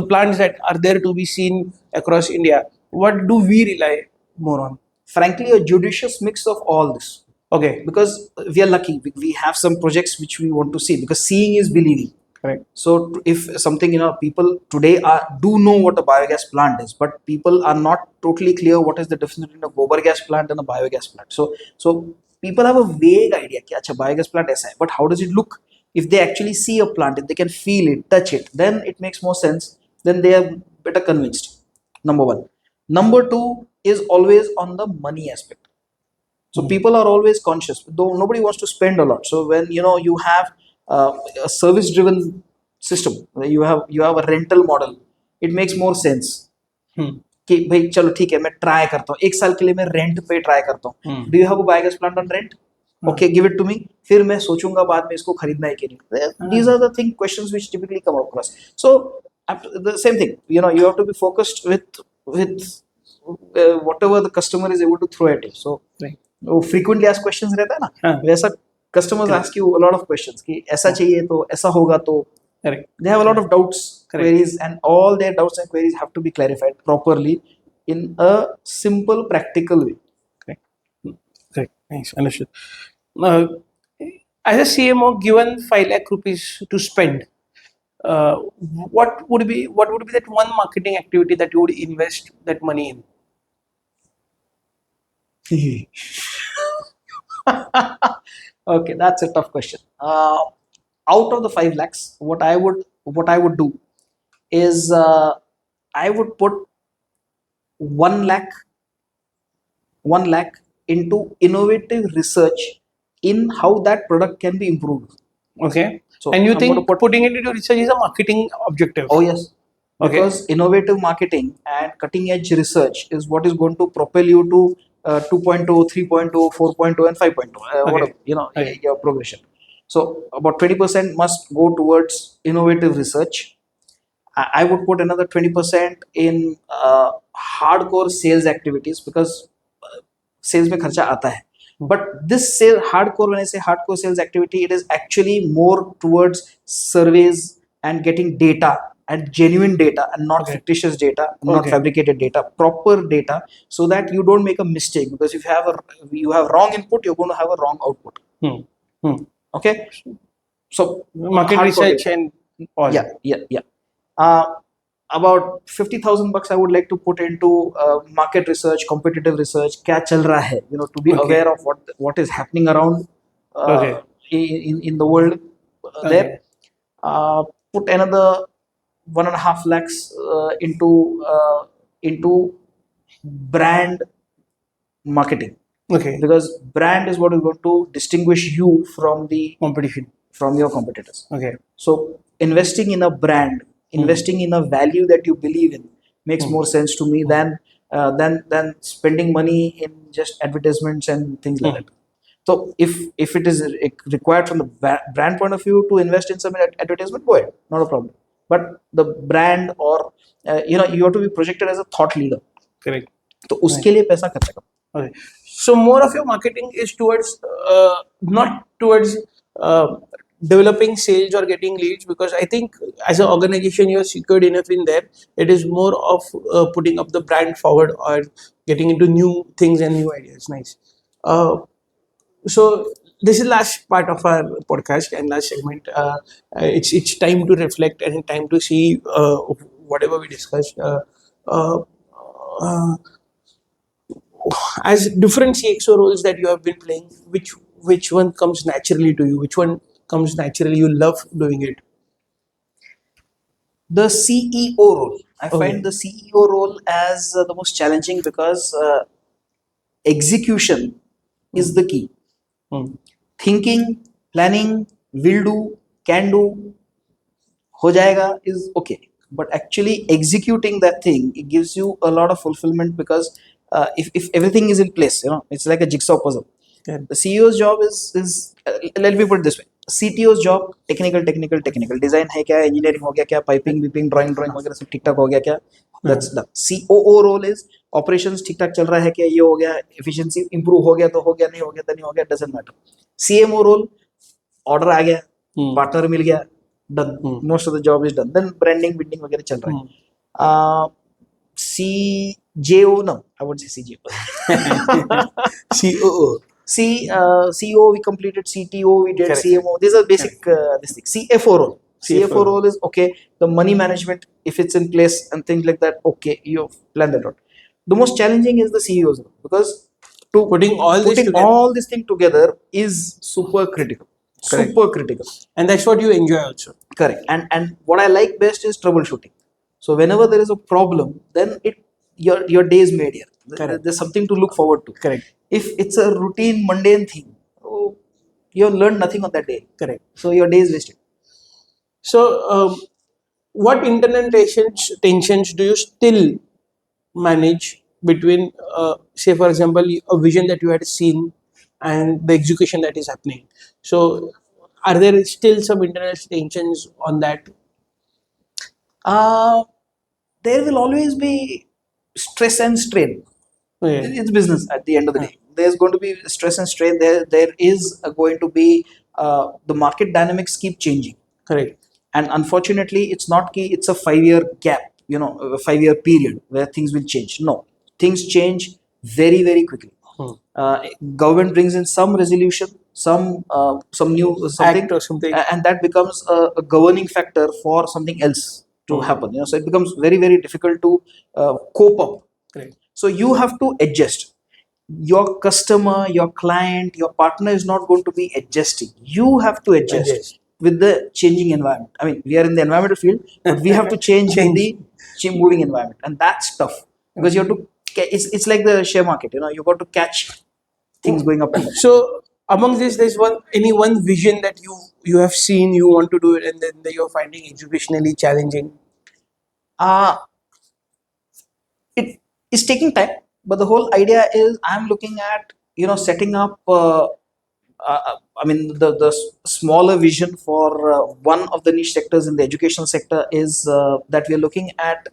plants that are there to be seen across India? What do we rely more on? Frankly, a judicious mix of all this. Okay, Because we are lucky, we have some projects which we want to see, because seeing is believing. correct. So if something, people today do know what a biogas plant is, but people are not totally clear what is the difference between a gobar gas plant and a biogas plant. So people have a vague idea कि अच्छा biogas plant ऐसा है, but how does it look? If they actually see a plant, if they can feel it, touch it, then it makes more sense. Then they are better convinced. Number one. Number two is always on the money aspect. So people are always conscious, though nobody wants to spend a lot. So when you have a service-driven system, you have a rental model, it makes more sense. कि भाई चलो ठीक है मैं try करता हूँ, एक साल के लिए मैं रेंट पे ट्राई करता हूँ. Do you have a biogas plant on rent? Okay, give it to me. फिर मैं सोचूंगा बाद में इसको खरीदना है कि नहीं. These are the questions which typically come across. So the same thing, you have to be focused with whatever the customer is able to throw at you. So वो frequently asked questions रहता है ना, वैसा customers ask you a lot of questions कि ऐसा चाहिए तो ऐसा होगा तो. Correct. They have a lot of doubts, queries, and all their doubts and queries have to be clarified properly in a simple, practical way. Correct. Nice. Understood. As a CMO, given 5 lakh rupees to spend, what would be that one marketing activity that you would invest that money in? Okay, that's a tough question. Out of the 5 lakhs, what I would do is I would put 1 lakh into innovative research in how that product can be improved. Okay. So And you I'm think going to put, putting it into research is a marketing objective? oh yes, Okay. because innovative marketing and cutting edge research is what is going to propel you to 2.0, 3.0, 4.0, and 5.0. Whatever, Okay. your progression. So about 20% must go towards innovative research. I would put another 20% in hardcore sales activities, because sales में खर्चा आता है. But this hardcore, when I say hardcore sales activity, it is actually more towards surveys and getting data, and genuine data, and not fictitious data, not fabricated data, proper data, so that you don't make a mistake. Because if you have wrong input, you're going to have a wrong output. Okay, so Market research data. And all. Yeah. About 50,000 bucks I would like to put into market research, competitive research, क्या चल रहा है, to be aware of what is happening around in the world there. Put another 1.5 lakhs into brand marketing. Okay. Because brand is what is going to distinguish you from the competition, from your competitors. Okay. So investing in a brand, investing in a value that you believe in makes more sense to me than spending money in just advertisements and things like that. So if it is required from the brand point of view to invest in some advertisement, go ahead, not a problem. But the brand, or you have to be projected as a thought leader. Correct. तो उसके लिए पैसा खर्चा करो. Okay. So more of your marketing is towards not towards developing sales or getting leads, because I think as an organization you are secured enough in there. It is more of putting up the brand forward or getting into new things and new ideas. Nice. So this is last part of our podcast and last segment. It's time to reflect and time to see whatever we discussed. As different CXO roles that you have been playing, which one comes naturally to you? Which one comes naturally? You love doing it. The CEO role. I find the CEO role as the most challenging, because execution is the key. Thinking, planning, will do, can do, ho jayega is okay. But actually executing that thing, it gives you a lot of fulfillment, because if everything is in place, it's like a jigsaw puzzle. Correct. The CEO's job is let me put it this way. CTO's job technical design है क्या, engineering हो गया क्या, piping drawing वगैरह सब ठीक ठाक हो गया क्या, that's done. COO role is operations ठीक ठाक चल रहा है क्या, ये हो गया, efficiency improve हो गया तो हो गया, नहीं हो गया तो नहीं हो गया, doesn't matter. CMO role, order आ गया, partner मिल गया, done. Most of the job is done. Then branding वगैरह चल रहा है. CJO, no, I won't say CJO. COO. CEO we completed, CTO we did, Correct. CMO. These are basic this thing. CFO role. CFO role is okay. The money management, if it's in place and things like that, okay, you plan that out. The most challenging is the CEO's role, because Putting all this thing together is super critical. Correct. Super critical. And that's what you enjoy also. Correct. And what I like best is troubleshooting. So whenever there is a problem, then your day is made here. Correct. There's something to look forward to. Correct. If it's a routine, mundane thing, you have learned nothing on that day. Correct. So your day is wasted. So, what internal tensions do you still manage between, say, for example, a vision that you had seen and the execution that is happening? So, are there still some internal tensions on that? There will always be stress and strain. Okay. It's business at the end of the day. There's going to be stress and strain. There is going to be the market dynamics keep changing. Correct. And unfortunately, it's not key. It's a 5-year gap, a 5-year period where things will change. No, things change very, very quickly. Government brings in some resolution, some new something, Act or something. and that becomes a governing factor for something else to happen. So it becomes very, very difficult to cope up. Correct. So you have to adjust. Your customer, your client, your partner is not going to be adjusting. You have to adjust with the changing environment. I mean, we are in the environmental field, but we have to change with the moving environment, and that's tough because you have to. It's like the share market. You got to catch things going up and down. So, among this, there's any one vision that you have seen, you want to do it, and then that you're finding educationally challenging. It is taking time, but the whole idea is I'm looking at setting up. The smaller vision for one of the niche sectors in the educational sector is that we are looking at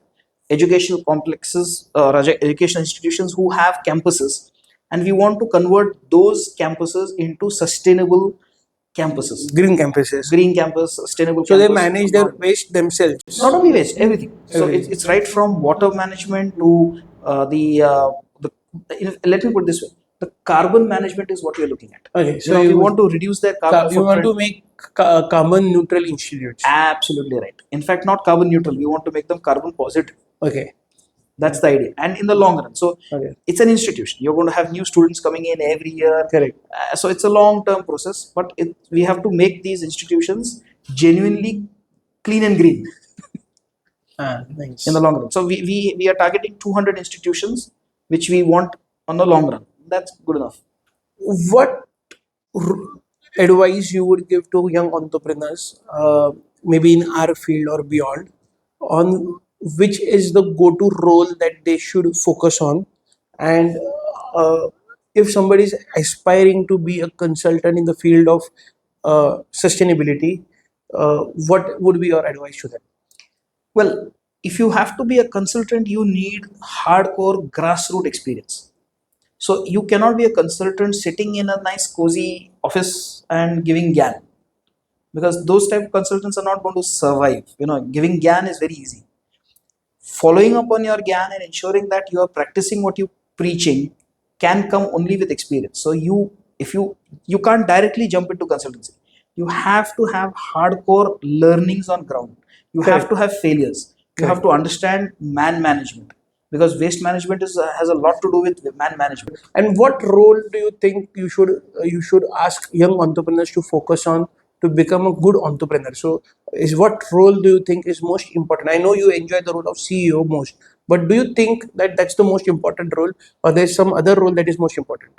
educational complexes, educational institutions who have campuses, and we want to convert those campuses into sustainable campuses. Green campuses. Green campus, sustainable. So campus, they manage their waste themselves. Not only waste, everything. So it's right from water management to let me put it this way. The carbon management is what we are looking at. Okay, so you want to reduce their carbon you want footprint. to make carbon neutral institutes. Absolutely right. In fact, not carbon neutral. We want to make them carbon positive. Okay. That's the idea. And in the long run. So it's an institution. You're going to have new students coming in every year. Correct. So it's a long-term process, but we have to make these institutions genuinely clean and green. Nice. In the long run. So we are targeting 200 institutions, which we want on the long run. That's good enough. What advice you would give to young entrepreneurs, maybe in our field or beyond, on which is the go-to role that they should focus on, and if somebody is aspiring to be a consultant in the field of sustainability, what would be your advice to them? Well, if you have to be a consultant, you need hardcore grassroots experience. So you cannot be a consultant sitting in a nice cozy office and giving GAN, because those type of consultants are not going to survive. Giving GAN is very easy. Following up on your GAN and ensuring that you are practicing what you're preaching can come only with experience. So you can't directly jump into consultancy. You have to have hardcore learnings on ground. You have to have failures. You have to understand man management, because waste management has a lot to do with man management. And what role do you think you should ask young entrepreneurs to focus on to become a good entrepreneur? So, what role do you think is most important? I know you enjoy the role of CEO most, but do you think that that's the most important role, or there's some other role that is most important?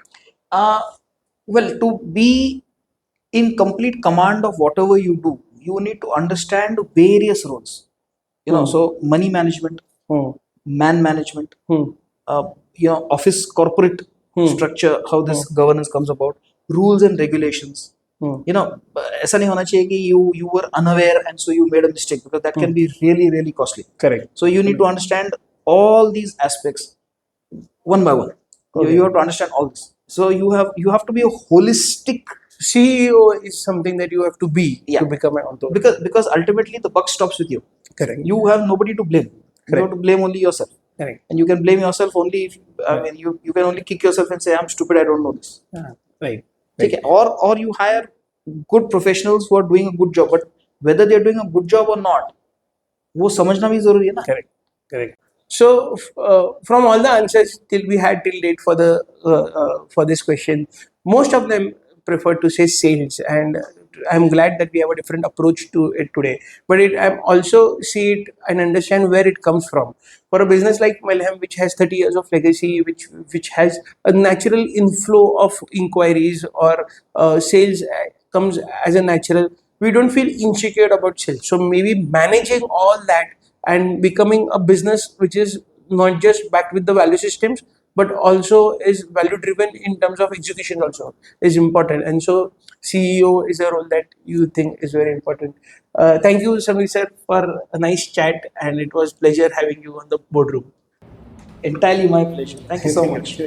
Well, to be in complete command of whatever you do, you need to understand various roles. So money management, man management, office corporate structure, how this governance comes about, rules and regulations. ऐसा नहीं होना चाहिए कि you were unaware and so you made a mistake, because that can be really really costly. Correct. So you need to understand all these aspects one by one. You have to understand all this. So you have to be a holistic CEO is something that you have to be to become an entrepreneur. because ultimately the buck stops with you. Correct. You have nobody to blame. You have to blame only yourself. Correct. And you can blame yourself only if you can only kick yourself and say, I'm stupid, I don't know this. Right. Okay. Or you hire good professionals who are doing a good job, but whether they are doing a good job or not, वो समझना भी जरूरी है ना. Correct. So from all the answers we had till date for this question, most of them prefer to say sales, and I'm glad that we have a different approach to it today. But I also see it and understand where it comes from. For a business like Mailhem, which has 30 years of legacy, which has a natural inflow of inquiries or sales comes as a natural, we don't feel insecure about sales. So maybe managing all that and becoming a business which is not just backed with the value systems, but also is value driven in terms of execution also is important. And so CEO is a role that you think is very important. Thank you, Sameer sir, for a nice chat, and it was pleasure having you on the boardroom. Entirely my pleasure. Thank you so much.